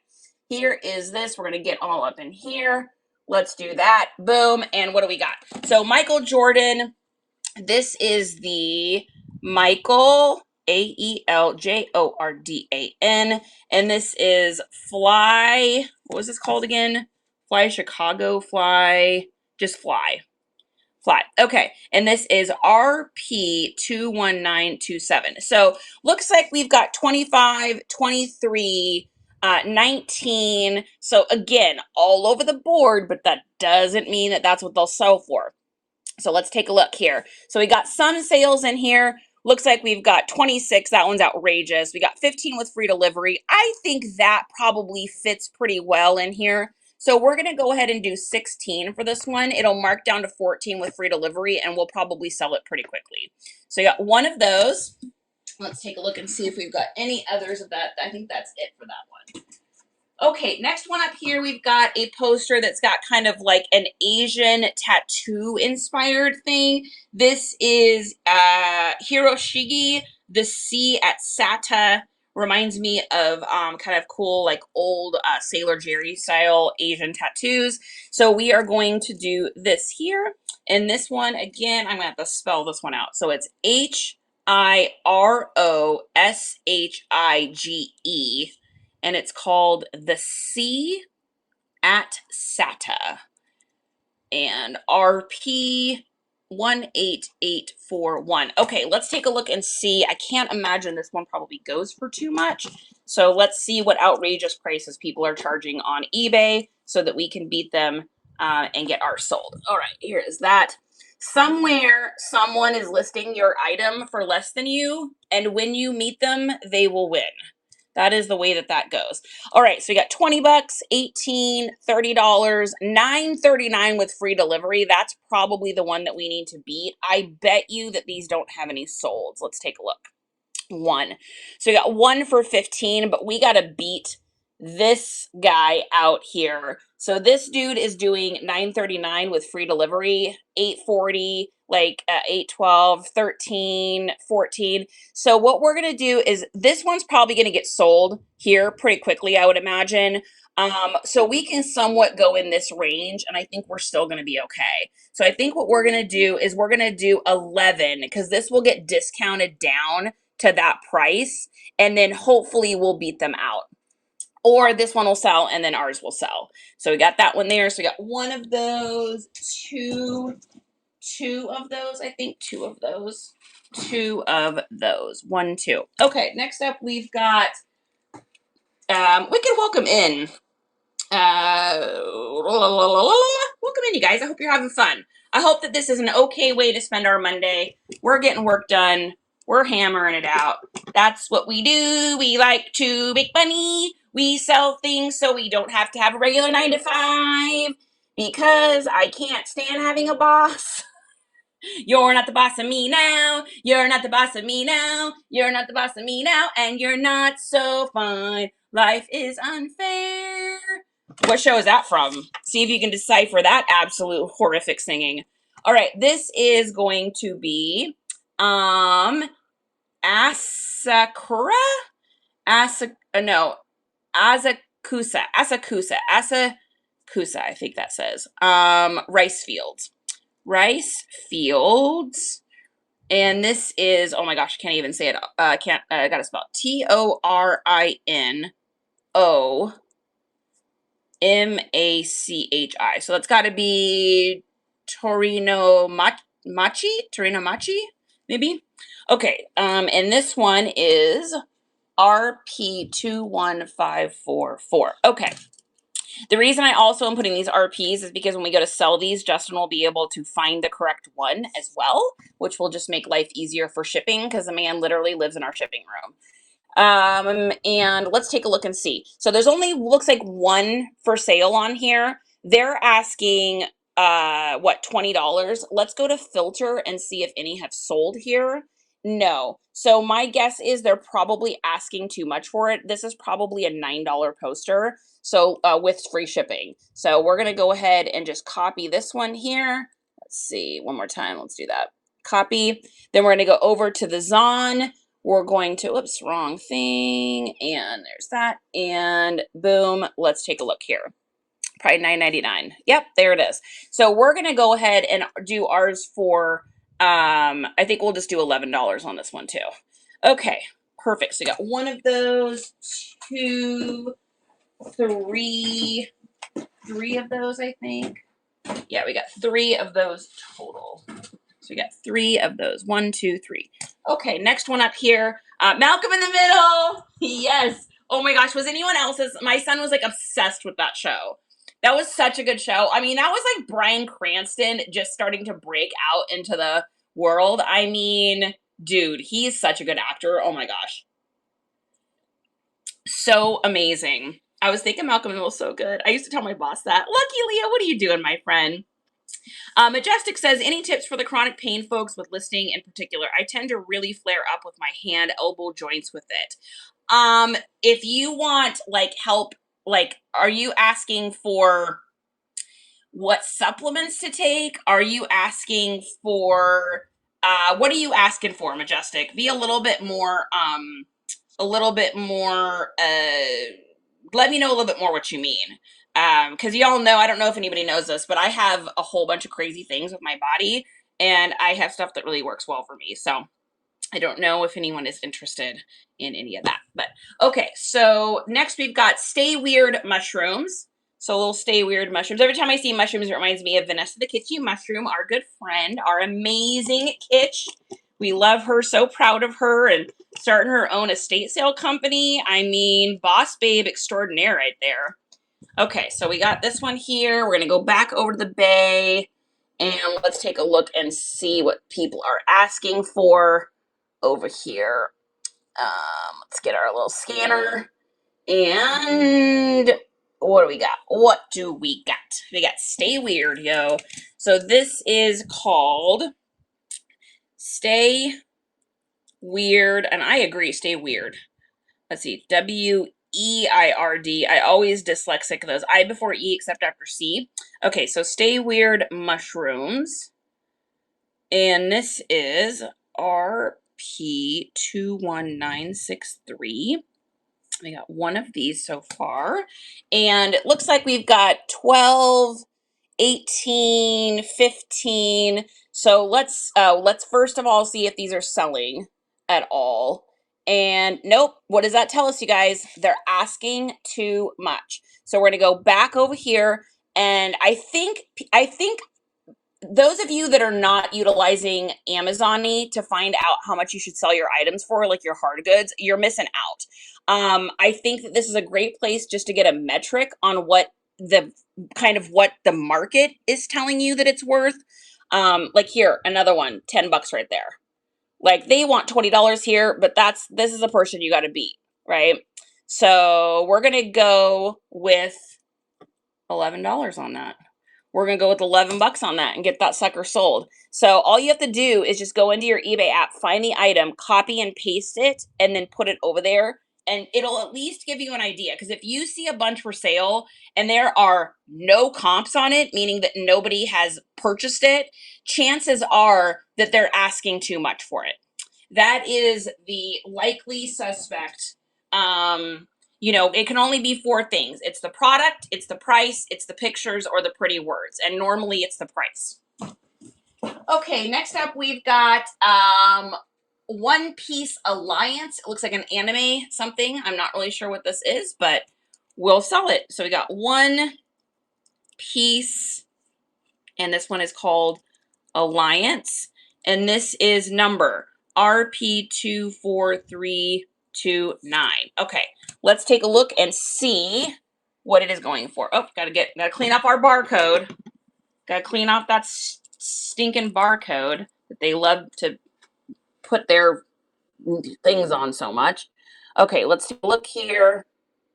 Speaker 1: here is this. We're gonna get all up in here. Let's do that. Boom. And what do we got? So Michael Jordan, this is the Michael Aeljordan, and this is Fly. What was this called again? Fly Chicago, Fly, just Fly. Fly. Okay, and this is RP21927. So looks like we've got 25, 23, 19. So again, all over the board, but that doesn't mean that that's what they'll sell for. So let's take a look here. So we got some sales in here. Looks like we've got 26. That one's outrageous. We got 15 with free delivery. I think that probably fits pretty well in here. So we're going to go ahead and do 16 for this one. It'll mark down to 14 with free delivery, and we'll probably sell it pretty quickly. So you got one of those. Let's take a look and see if we've got any others of that. I think that's it for that one. Okay, next one up here, we've got a poster that's got kind of like an Asian tattoo inspired thing. This is Hiroshige, the sea at Sata. Reminds me of kind of cool, like old Sailor Jerry style Asian tattoos. So we are going to do this here. And this one, again, I'm going to have to spell this one out. So it's Hirosshige. And it's called The Sea at Sata, and RP 18841. Okay, let's take a look and see. I can't imagine this one probably goes for too much. So let's see what outrageous prices people are charging on eBay so that we can beat them and get ours sold. All right, here is that. Somewhere, someone is listing your item for less than you, and when you meet them, they will win. That is the way that that goes. All right, so we got 20 bucks, 18, $30, $9.39 with free delivery. That's probably the one that we need to beat. I bet you that these don't have any solds. Let's take a look. One. So we got one for 15, but we got to beat this guy out here. So this dude is doing $9.39 with free delivery, $8.40, like 8.12, 13, 14. So what we're going to do is this one's probably going to get sold here pretty quickly, I would imagine. So we can somewhat go in this range, and I think we're still going to be okay. So I think what we're going to do is we're going to do 11 because this will get discounted down to that price, and then hopefully we'll beat them out. Or this one will sell and then ours will sell. So we got that one there. So we got one of those, two of those, I think, two of those. 1, 2. Okay, next up we've got Wicked Welcome In. Welcome in, you guys. I hope you're having fun. I hope that this is an okay way to spend our Monday. We're getting work done. We're hammering it out. That's what we do. We like to make money. We sell things so we don't have to have a regular 9 to 5 because I can't stand having a boss. You're not the boss of me now. You're not the boss of me now. You're not the boss of me now. And you're not so fine. Life is unfair. What show is that from? See if you can decipher that absolute horrific singing. All right, this is going to be Asakura? Asakusa, I think that says. Rice Fields. And this is, oh my gosh, I can't even say it. I gotta spell it. TORINOMACHI. So that's gotta be Torino Machi, maybe? Okay, and this one is RP21544. Okay. The reason I also am putting these RPs is because when we go to sell these, Justin will be able to find the correct one as well, which will just make life easier for shipping because the man literally lives in our shipping room. And let's take a look and see. So there's only, looks like one for sale on here. They're asking, what, $20? Let's go to filter and see if any have sold here. No. So my guess is they're probably asking too much for it. This is probably a $9 poster. So, with free shipping. So we're going to go ahead and just copy this one here. Let's see, one more time. Let's do that. Copy. Then we're going to go over to the Zon. We're going to, oops, wrong thing, and there's that, and boom, let's take a look here. Probably $9.99. Yep, there it is. So we're gonna go ahead and do ours for, I think we'll just do $11 on this one too. Okay, perfect. So we got one of those, two, three of those, I think. Yeah, we got 3 of those total. So we got 3 of those. 1, 2, 3. Okay, next one up here. Malcolm in the Middle. Yes. Oh my gosh, was anyone else's? My son was like obsessed with that show. That was such a good show. I mean, that was like Bryan Cranston just starting to break out into the world. I mean, dude, he's such a good actor. Oh my gosh. So amazing. I was thinking Malcolm in the Middle was so good. I used to tell my boss that. Lucky Leah, what are you doing, my friend? Majestic says, any tips for the chronic pain folks with listing in particular? I tend to really flare up with my hand elbow joints with it. If you want like help, like, are you asking for what supplements to take? Are you asking for, what are you asking for, Majestic? Be a little bit more, let me know a little bit more what you mean. Because y'all know, I don't know if anybody knows this, but I have a whole bunch of crazy things with my body, and I have stuff that really works well for me. So I don't know if anyone is interested in any of that. But okay, so next we've got Stay Weird mushrooms. So little Stay Weird mushrooms. Every time I see mushrooms, it reminds me of Vanessa the Kitschy Mushroom, our good friend, our amazing Kitsch. We love her, so proud of her, and starting her own estate sale company. I mean, boss babe extraordinaire right there. Okay, so we got this one here. We're going to go back over to the bay, and let's take a look and see what people are asking for over here. Let's get our little scanner, and what do we got? What do we got? We got Stay Weird, yo. So this is called Stay Weird, and I agree, Stay Weird. Let's see, WEIRD. I always dyslexic those. I before E except after C. Okay, so Stay Weird mushrooms. And this is RP21963. We got one of these so far. And it looks like we've got 12, 18, 15. So let's first of all see if these are selling at all. And nope, what does that tell us, you guys? They're asking too much. So we're going to go back over here, and I think those of you that are not utilizing Amazon-y to find out how much you should sell your items for, like your hard goods, you're missing out. I think that this is a great place just to get a metric on what the market is telling you that it's worth. Like here, another one, $10 right there. Like they want $20 here, but this is a person you got to beat, right? So we're going to go with $11 on that. We're going to go with $11 on that and get that sucker sold. So all you have to do is just go into your eBay app, find the item, copy and paste it, and then put it over there. And it'll at least give you an idea. Because if you see a bunch for sale and there are no comps on it, meaning that nobody has purchased it, chances are that they're asking too much for it. That is the likely suspect. It can only be 4 things. It's the product, it's the price, it's the pictures, or the pretty words. And normally it's the price. Okay, next up we've got One Piece Alliance. It looks like an anime something. I'm not really sure what this is, but we'll sell it. So we got One Piece, and this one is called Alliance. And this is number RP24329. Okay, let's take a look and see what it is going for. Oh, gotta clean up our barcode. Gotta clean off that stinking barcode that they love to put their things on so much. Okay, let's take a look here.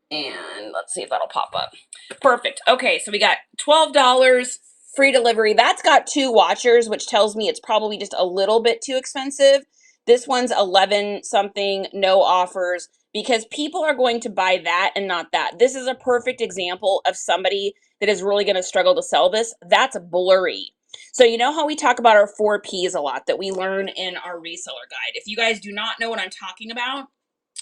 Speaker 1: And let's see if that'll pop up. Perfect. Okay, so we got $12 free delivery. That's got 2 watchers, which tells me it's probably just a little bit too expensive. This one's 11 something, no offers, because people are going to buy that and not that. This is a perfect example of somebody that is really going to struggle to sell this. That's blurry. So you know how we talk about our 4 Ps a lot that we learn in our reseller guide. If you guys do not know what I'm talking about,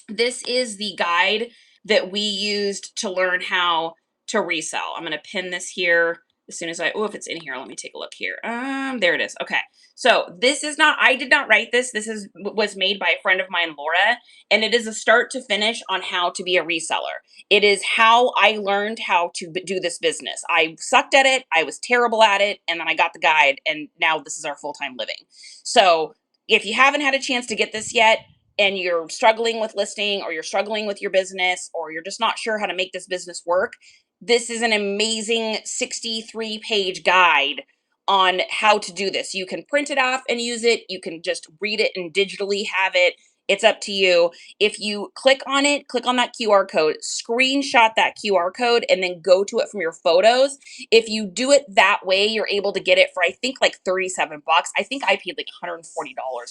Speaker 1: this is the guide that we used to learn how to resell. I'm going to pin this here as soon as if it's in here, let me take a look here. There it is. Okay. So this is not, I did not write this. This was made by a friend of mine, Laura, and it is a start to finish on how to be a reseller. It is how I learned how to do this business. I sucked at it. I was terrible at it. And then I got the guide, and now this is our full-time living. So if you haven't had a chance to get this yet, and you're struggling with listing, or you're struggling with your business, or you're just not sure how to make this business work, this is an amazing 63-page guide on how to do this. You can print it off and use it. You can just read it and digitally have it. It's up to you. If you click on it, click on that QR code, screenshot that QR code, and then go to it from your photos. If you do it that way, you're able to get it for, I think, like 37 bucks. I think I paid like $140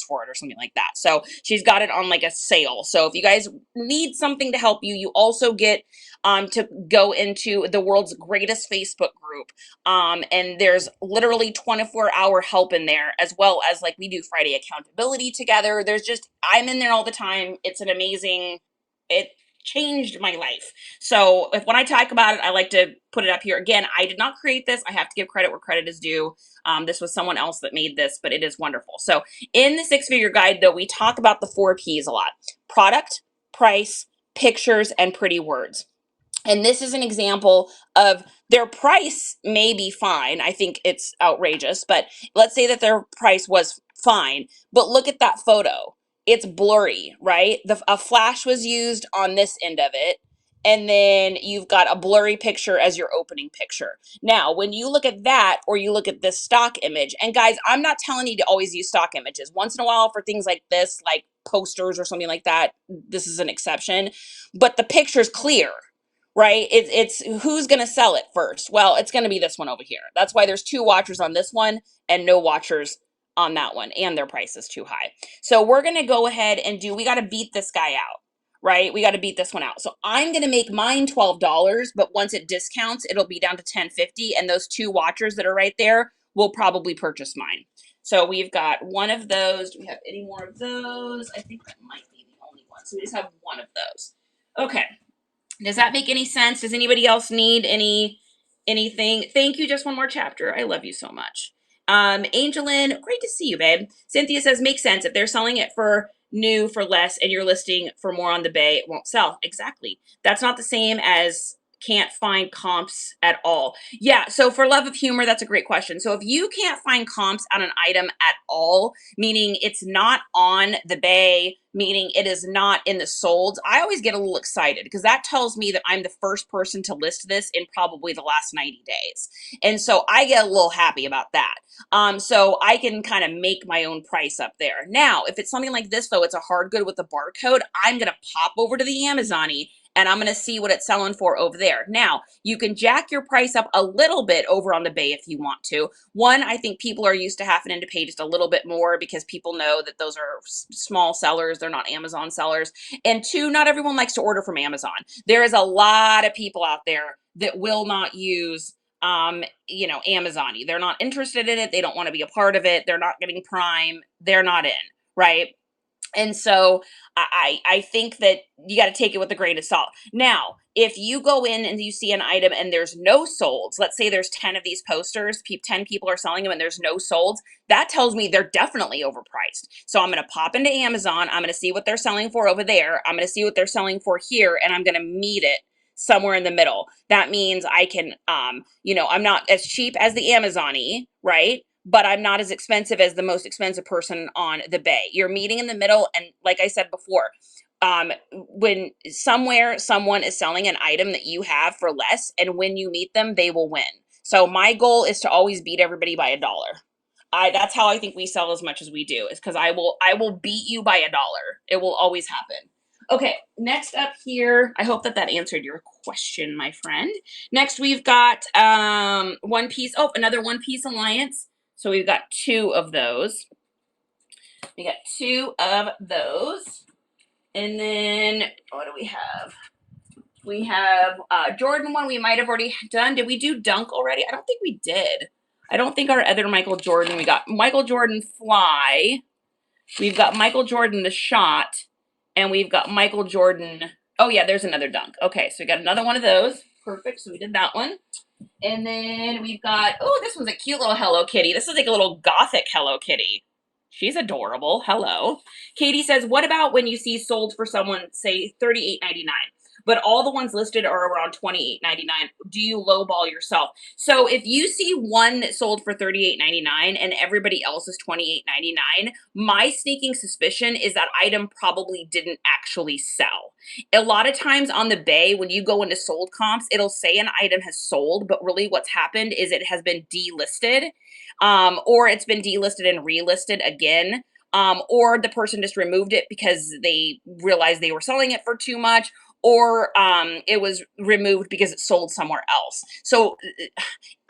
Speaker 1: for it or something like that. So she's got it on like a sale. So if you guys need something to help you, you also get to go into the world's greatest Facebook group. And there's literally 24-hour help in there, as well as like we do Friday accountability together. There's just, I'm in there all the time. It's an amazing, it changed my life. So when I talk about it, I like to put it up here. Again, I did not create this. I have to give credit where credit is due. This was someone else that made this, but it is wonderful. So in the 6-figure guide, though, we talk about the 4 Ps a lot: product, price, pictures, and pretty words. And this is an example of their price may be fine. I think it's outrageous, but let's say that their price was fine. But look at that photo. It's blurry, right? A flash was used on this end of it. And then you've got a blurry picture as your opening picture. Now, when you look at that, or you look at this stock image, and guys, I'm not telling you to always use stock images. Once in a while, for things like this, like posters or something like that, this is an exception. But the picture's clear, right? It's who's going to sell it first? Well, it's going to be this one over here. That's why there's 2 watchers on this one and no watchers on that one, and their price is too high. So we're going to go ahead and we got to beat this guy out, right? We got to beat this one out. So I'm going to make mine $12, but once it discounts, it'll be down to $10.50, and those 2 watchers that are right there will probably purchase mine. So we've got one of those. Do we have any more of those? I think that might be the only one. So we just have one of those. Okay. Does that make any sense? Does anybody else need anything? Thank you. Just one more chapter. I love you so much. Angelin, great to see you, babe. Cynthia says, makes sense. If they're selling it for new for less and you're listing for more on the bay, it won't sell. Exactly. That's not the same as can't find comps at all. Yeah, so for love of humor, that's a great question. So if you can't find comps on an item at all, meaning it's not on the bay, meaning it is not in the solds, I always get a little excited, because that tells me that I'm the first person to list this in probably the last 90 days. And so I get a little happy about that. So I can kind of make my own price up there. Now, if it's something like this, though, it's a hard good with the barcode, I'm going to pop over to the Amazon-y and I'm going to see what it's selling for over there. Now, you can jack your price up a little bit over on the bay if you want to. One, I think people are used to having to pay just a little bit more because people know that those are small sellers. They're not Amazon sellers. And 2, not everyone likes to order from Amazon. There is a lot of people out there that will not use Amazon-y. They're not interested in it. They don't want to be a part of it. They're not getting Prime. They're not in, right? And so I think that you got to take it with a grain of salt. Now, if you go in and you see an item and there's no solds, let's say there's 10 of these posters, 10 people are selling them and there's no solds, that tells me they're definitely overpriced. So I'm going to pop into Amazon. I'm going to see what they're selling for over there. I'm going to see what they're selling for here, and I'm going to meet it somewhere in the middle. That means I can, I'm not as cheap as the Amazon-y, right? But I'm not as expensive as the most expensive person on the bay. You're meeting in the middle. And like I said before, when somewhere someone is selling an item that you have for less, and when you meet them, they will win. So my goal is to always beat everybody by $1. That's how I think we sell as much as we do, is because I will beat you by $1. It will always happen. Okay, next up here, I hope that answered your question, my friend. Next, we've got One Piece. Oh, another One Piece Alliance. So we've got 2 of those. We got 2 of those. And then, what do we have? We have Jordan one we might have already done. Did we do Dunk already? I don't think we did. I don't think our other Michael Jordan, we got Michael Jordan Fly. We've got Michael Jordan the Shot. And we've got Michael Jordan. Oh, yeah, there's another Dunk. Okay, so we got another one of those. Perfect, so we did that one. And then we've got, oh, this one's a cute little Hello Kitty. This is like a little gothic Hello Kitty. She's adorable. Hello. Katie says, what about when you see sold for someone, say, $38.99, but all the ones listed are around $28.99? Do you lowball yourself? So if you see one that sold for $38.99 and everybody else is $28.99, my sneaking suspicion is that item probably didn't actually sell. A lot of times on the Bay, when you go into sold comps, it'll say an item has sold, but really what's happened is it has been delisted. Or it's been delisted and relisted again, or the person just removed it because they realized they were selling it for too much, or it was removed because it sold somewhere else. So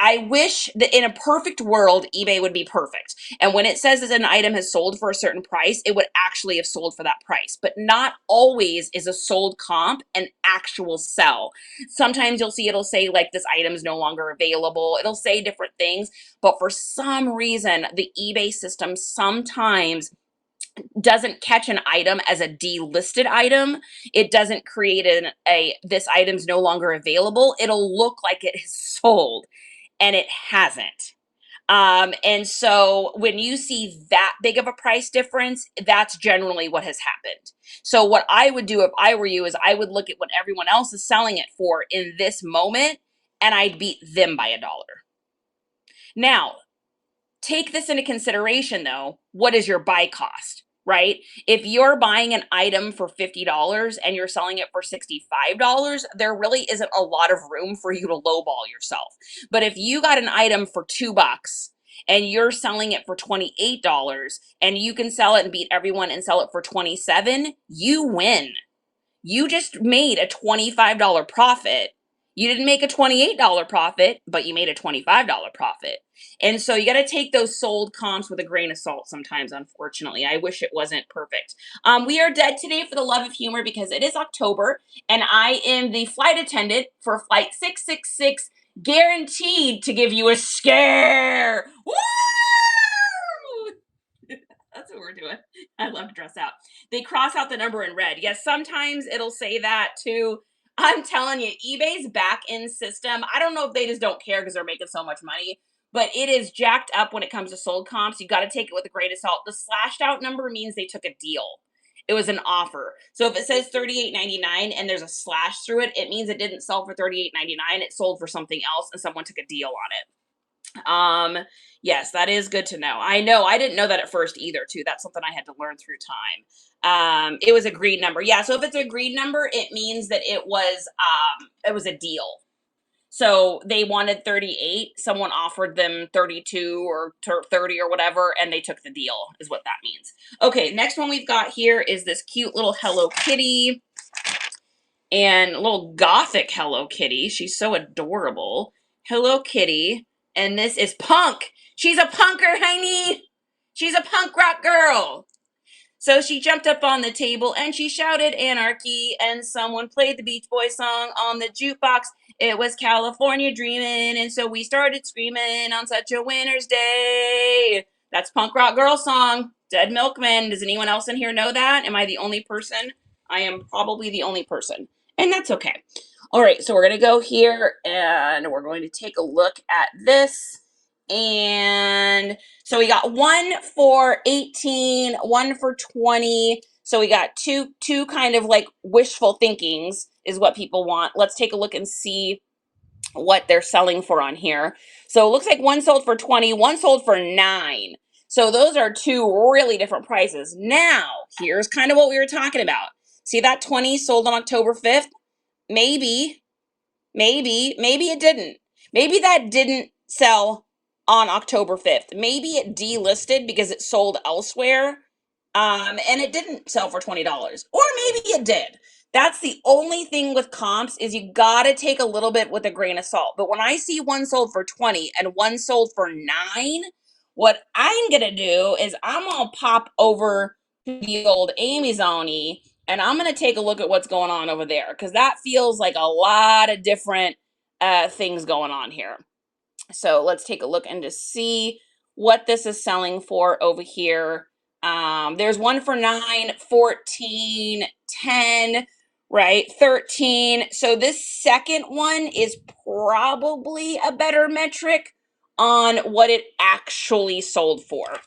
Speaker 1: I wish that in a perfect world, eBay would be perfect. And when it says that an item has sold for a certain price, it would actually have sold for that price. But not always is a sold comp an actual sell. Sometimes you'll see it'll say like this item is no longer available. It'll say different things. But for some reason, the eBay system sometimes doesn't catch an item as a delisted item. It doesn't create this item's no longer available. It'll look like it is sold, and it hasn't. And so when you see that big of a price difference, that's generally what has happened. So what I would do if I were you is I would look at what everyone else is selling it for in this moment, and I'd beat them by $1. Now, take this into consideration though. What is your buy cost, right? If you're buying an item for $50 and you're selling it for $65, there really isn't a lot of room for you to lowball yourself. But if you got an item for $2 and you're selling it for $28 and you can sell it and beat everyone and sell it for $27, you win. You just made a $25 profit. You didn't make a $28 profit, but you made a $25 profit. And so you got to take those sold comps with a grain of salt sometimes, unfortunately. I wish it wasn't perfect. We are dead today for the love of humor because it is October, and I am the flight attendant for Flight 666, guaranteed to give you a scare. Woo! That's what we're doing. I love to dress out. They cross out the number in red. Yes, sometimes it'll say that too. I'm telling you, eBay's back-end system, I don't know if they just don't care because they're making so much money, but it is jacked up when it comes to sold comps. You got to take it with a grain of salt. The slashed out number means they took a deal. It was an offer. So if it says $38.99 and there's a slash through it, it means it didn't sell for $38.99. It sold for something else and someone took a deal on it. Yes, that is good to know. I know, I didn't know that at first either too. That's something I had to learn through time. It was a green number. Yeah, so if it's a green number, it means that it was a deal. So they wanted 38, someone offered them 32 or 30 or whatever, and they took the deal, is what that means. Okay, next one we've got here is this cute little Hello Kitty, and a little gothic Hello Kitty. She's so adorable. Hello Kitty, and this is Punk. She's a punker, honey. She's a punk rock girl. So she jumped up on the table and she shouted anarchy, and someone played the Beach Boys song on the jukebox. It was California Dreamin', and so we started screaming on such a winter's day. That's Punk Rock Girl song, Dead Milkman. Does anyone else in here know that? Am I the only person? I am probably the only person, and that's okay. All right, so we're going to go here and we're going to take a look at this. And so we got one for 18, one for 20. So we got two kind of like wishful thinkings is what people want. Let's take a look and see what they're selling for on here. So it looks like one sold for 20, one sold for 9. So those are two really different prices. Now, here's kind of what we were talking about. See that 20 sold on October 5th? Maybe it didn't. Maybe that didn't sell on October 5th. Maybe it delisted because it sold elsewhere, and it didn't sell for $20. Or maybe it did. That's the only thing with comps is you gotta take a little bit with a grain of salt. But when I see one sold for 20 and one sold for 9, what I'm gonna do is I'm gonna pop over to the old Amazon-y and I'm going to take a look at what's going on over there because that feels like a lot of different things going on here. So let's take a look and just see what this is selling for over here. There's one for 9, 14, 10, right? 13. So this second one is probably a better metric on what it actually sold for.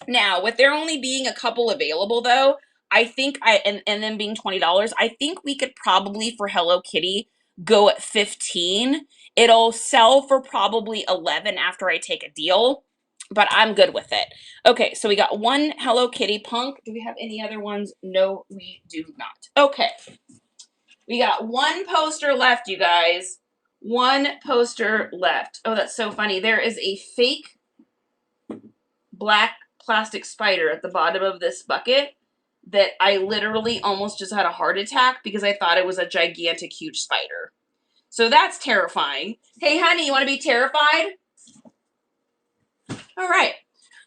Speaker 1: Now, with there only being a couple available though, I think and then being $20, I think we could probably for Hello Kitty go at 15. It'll sell for probably 11 after I take a deal, but I'm good with it. Okay, so we got one Hello Kitty punk. Do we have any other ones? No, we do not. Okay. We got one poster left, you guys. One poster left. Oh, that's so funny. There is a fake black plastic spider at the bottom of this bucket that I literally almost just had a heart attack because I thought it was a gigantic, huge spider. So that's terrifying. Hey, honey, you want to be terrified? All right.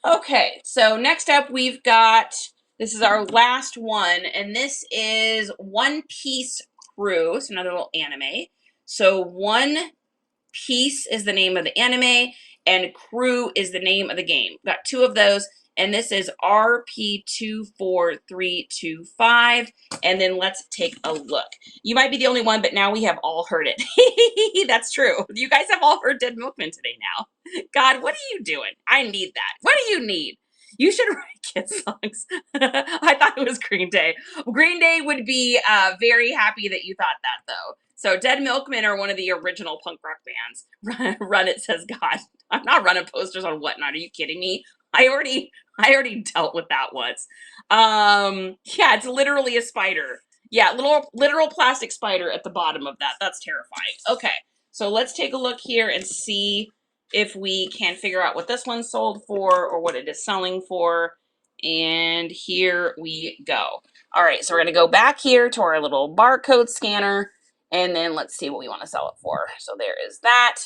Speaker 1: Okay, so next up we've got, this is our last one, and this is One Piece Crew. It's another little anime. So One Piece is the name of the anime, and Crew is the name of the game. Got two of those, and this is RP24325, and then let's take a look. You might be the only one, but now we have all heard it. That's true. You guys have all heard Dead Milkman today now. God, what are you doing? I need that. What do you need? You should write kids songs. I thought it was Green Day. Green Day would be very happy that you thought that, though. So Dead Milkmen are one of the original punk rock bands. Run It Says God. I'm not running posters on Whatnot. Are you kidding me? I already dealt with that once. Yeah, it's literally a spider. Yeah, literal plastic spider at the bottom of that. That's terrifying. Okay, so let's take a look here and see if we can figure out what this one sold for or what it is selling for. And here we go. All right, so we're gonna go back here to our little barcode scanner, and then let's see what we want to sell it for. So there is that.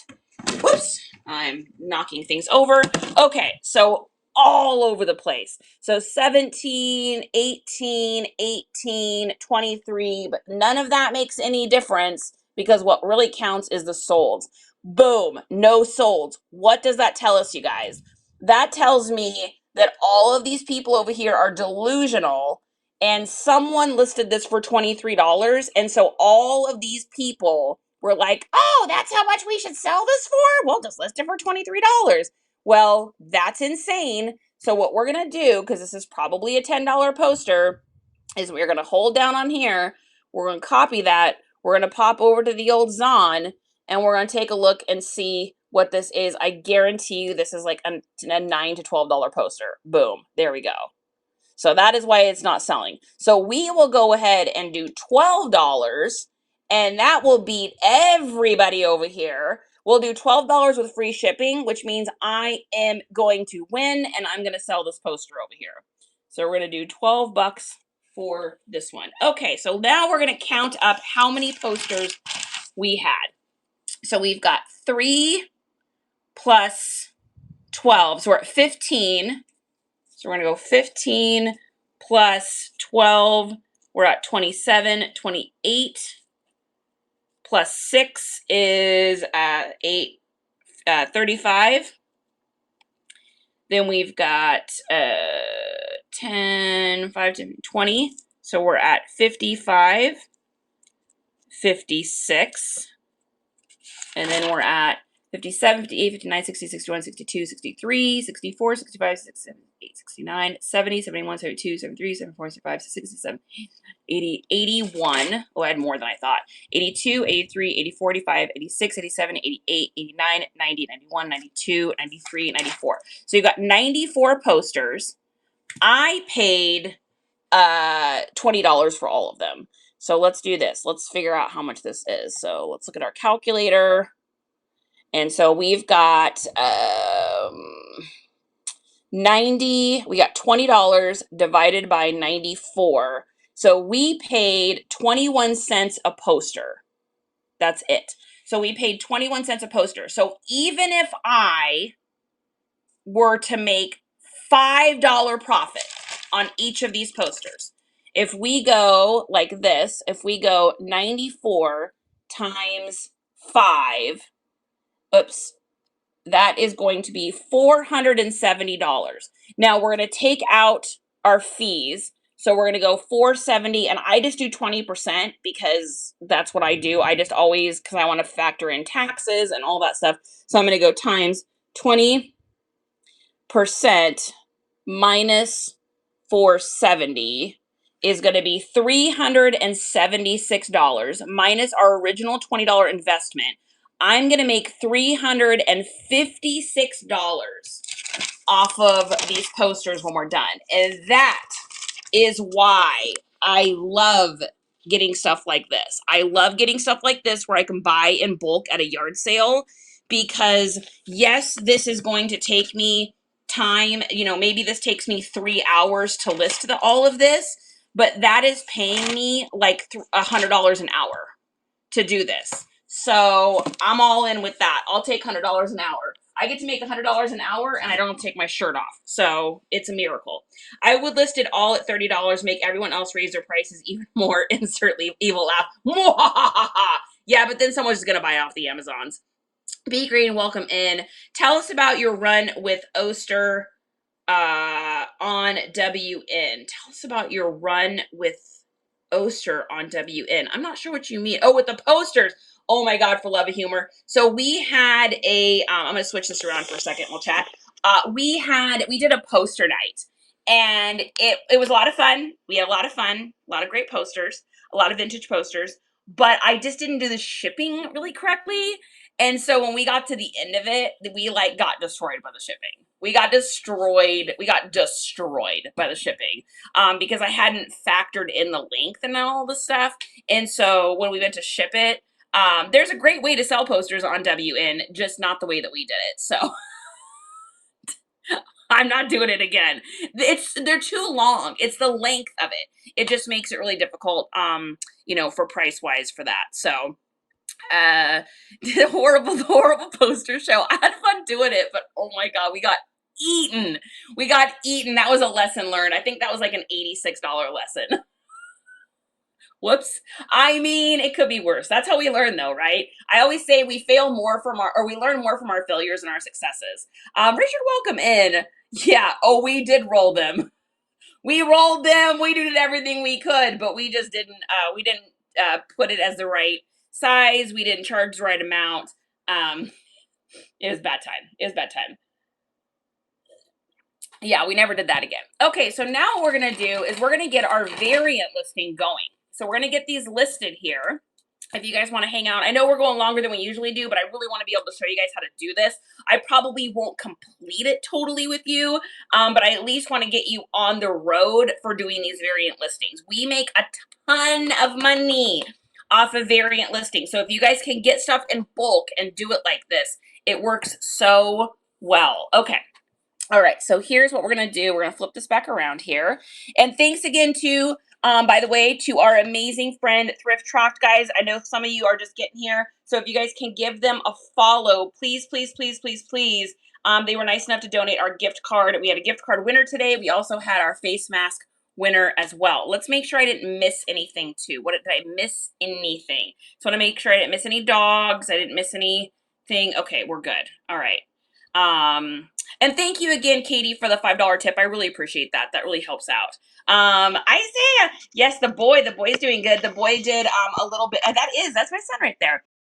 Speaker 1: Whoops, I'm knocking things over. Okay, so all over the place. So 17, 18, 18, 23, but none of that makes any difference because what really counts is the solds. Boom, no solds. What does that tell us, you guys? That tells me that all of these people over here are delusional and someone listed this for $23. And so all of these people were like, oh, that's how much we should sell this for? We'll just list it for $23. Well, that's insane. So what we're going to do, because this is probably a $10 poster, is we're going to hold down on here. We're going to copy that. We're going to pop over to the old Zon, and we're going to take a look and see what this is. I guarantee you this is like a $9 to $12 poster. Boom. There we go. So that is why it's not selling. So we will go ahead and do $12, and that will beat everybody over here. We'll do $12 with free shipping, which means I am going to win, and I'm going to sell this poster over here. So we're going to do 12 bucks for this one. Okay, so now we're going to count up how many posters we had. So we've got 3 plus 12. So we're at 15. So we're going to go 15 plus 12. We're at 27, 28. Plus 6 is 35. Then we've got 10, 5, 10, 20. So we're at 55, 56. And then we're at 57, 58, 59, 60, 61, 62, 63, 64, 65, 67, 69, 70, 71, 72, 73, 74, 75, 76, 77, 80, 81. Oh, I had more than I thought. 82, 83, 84, 85, 86, 87, 88, 89, 90, 91, 92, 93, 94. So you got 94 posters. I paid $20 for all of them. So let's do this. Let's figure out how much this is. So let's look at our calculator. And so we've got 90, we got $20 divided by 94. So we paid 21 cents a poster. That's it. So we paid 21 cents a poster. So even if I were to make $5 profit on each of these posters, if we go like this, if we go 94 times 5, oops, that is going to be $470. Now we're going to take out our fees. So we're going to go 470, and I just do 20% because that's what I do. I just always, because I want to factor in taxes and all that stuff. So I'm going to go times 20% minus 470 is going to be $376 minus our original $20 investment. I'm going to make $356 off of these posters when we're done. And that is why I love getting stuff like this. I love getting stuff like this where I can buy in bulk at a yard sale, because yes, this is going to take me time. You know, maybe this takes me 3 hours to list all of this, but that is paying me like $100 an hour to do this. So I'm all in with that. I'll take $100 an hour. I get to make $100 an hour and I don't take my shirt off. So it's a miracle. I would list it all at $30, make everyone else raise their prices even more. Insert evil laugh. Yeah, but then someone's going to buy off the Amazons. Be Green, welcome in. Tell us about your run with Oster on WN. Tell us about your run with Oster on WN. I'm not sure what you mean. Oh, with the posters. Oh my God, for love of humor. So we had a, I'm going to switch this around for a second. We'll chat. We did a poster night, and it was a lot of fun. We had a lot of fun, a lot of great posters, a lot of vintage posters, but I just didn't do the shipping really correctly. And so when we got to the end of it, we like got destroyed by the shipping. We got destroyed by the shipping, because I hadn't factored in the length and all the stuff. And so when we went to ship it, there's a great way to sell posters on WN, just not the way that we did it. So I'm not doing it again. They're too long. It's the length of it. It just makes it really difficult, for price wise for that. So the horrible poster show. I had fun doing it, but oh my God, we got eaten. That was a lesson learned. I think that was like an $86 lesson. Whoops. I mean, it could be worse. That's how we learn though, right? I always say we learn more from our failures and our successes. Richard, welcome in. Yeah. Oh, we did roll them. We rolled them. We did everything we could, but we just didn't, put it as the right size. We didn't charge the right amount. It was bad time. Yeah, we never did that again. Okay, so now what we're going to do is we're going to get our variant listing going. So we're going to get these listed here. If you guys want to hang out, I know we're going longer than we usually do, but I really want to be able to show you guys how to do this. I probably won't complete it totally with you, but I at least want to get you on the road for doing these variant listings. We make a ton of money off of variant listings. So if you guys can get stuff in bulk and do it like this, it works so well. Okay. All right, so here's what we're going to do. We're going to flip this back around here. And thanks again to, by the way, to our amazing friend Thrift Trocked, guys. I know some of you are just getting here. So if you guys can give them a follow, please, please, please, please, please. They were nice enough to donate our gift card. We had a gift card winner today. We also had our face mask winner as well. Let's make sure I didn't miss anything too. Did I miss anything? So I want to make sure I didn't miss any dogs. I didn't miss anything. Okay, we're good. All right. And thank you again, Katie, for the $5 tip. I really appreciate that. That really helps out. Isaiah, yes, the boy's doing good. The boy did a little bit. That's my son right there.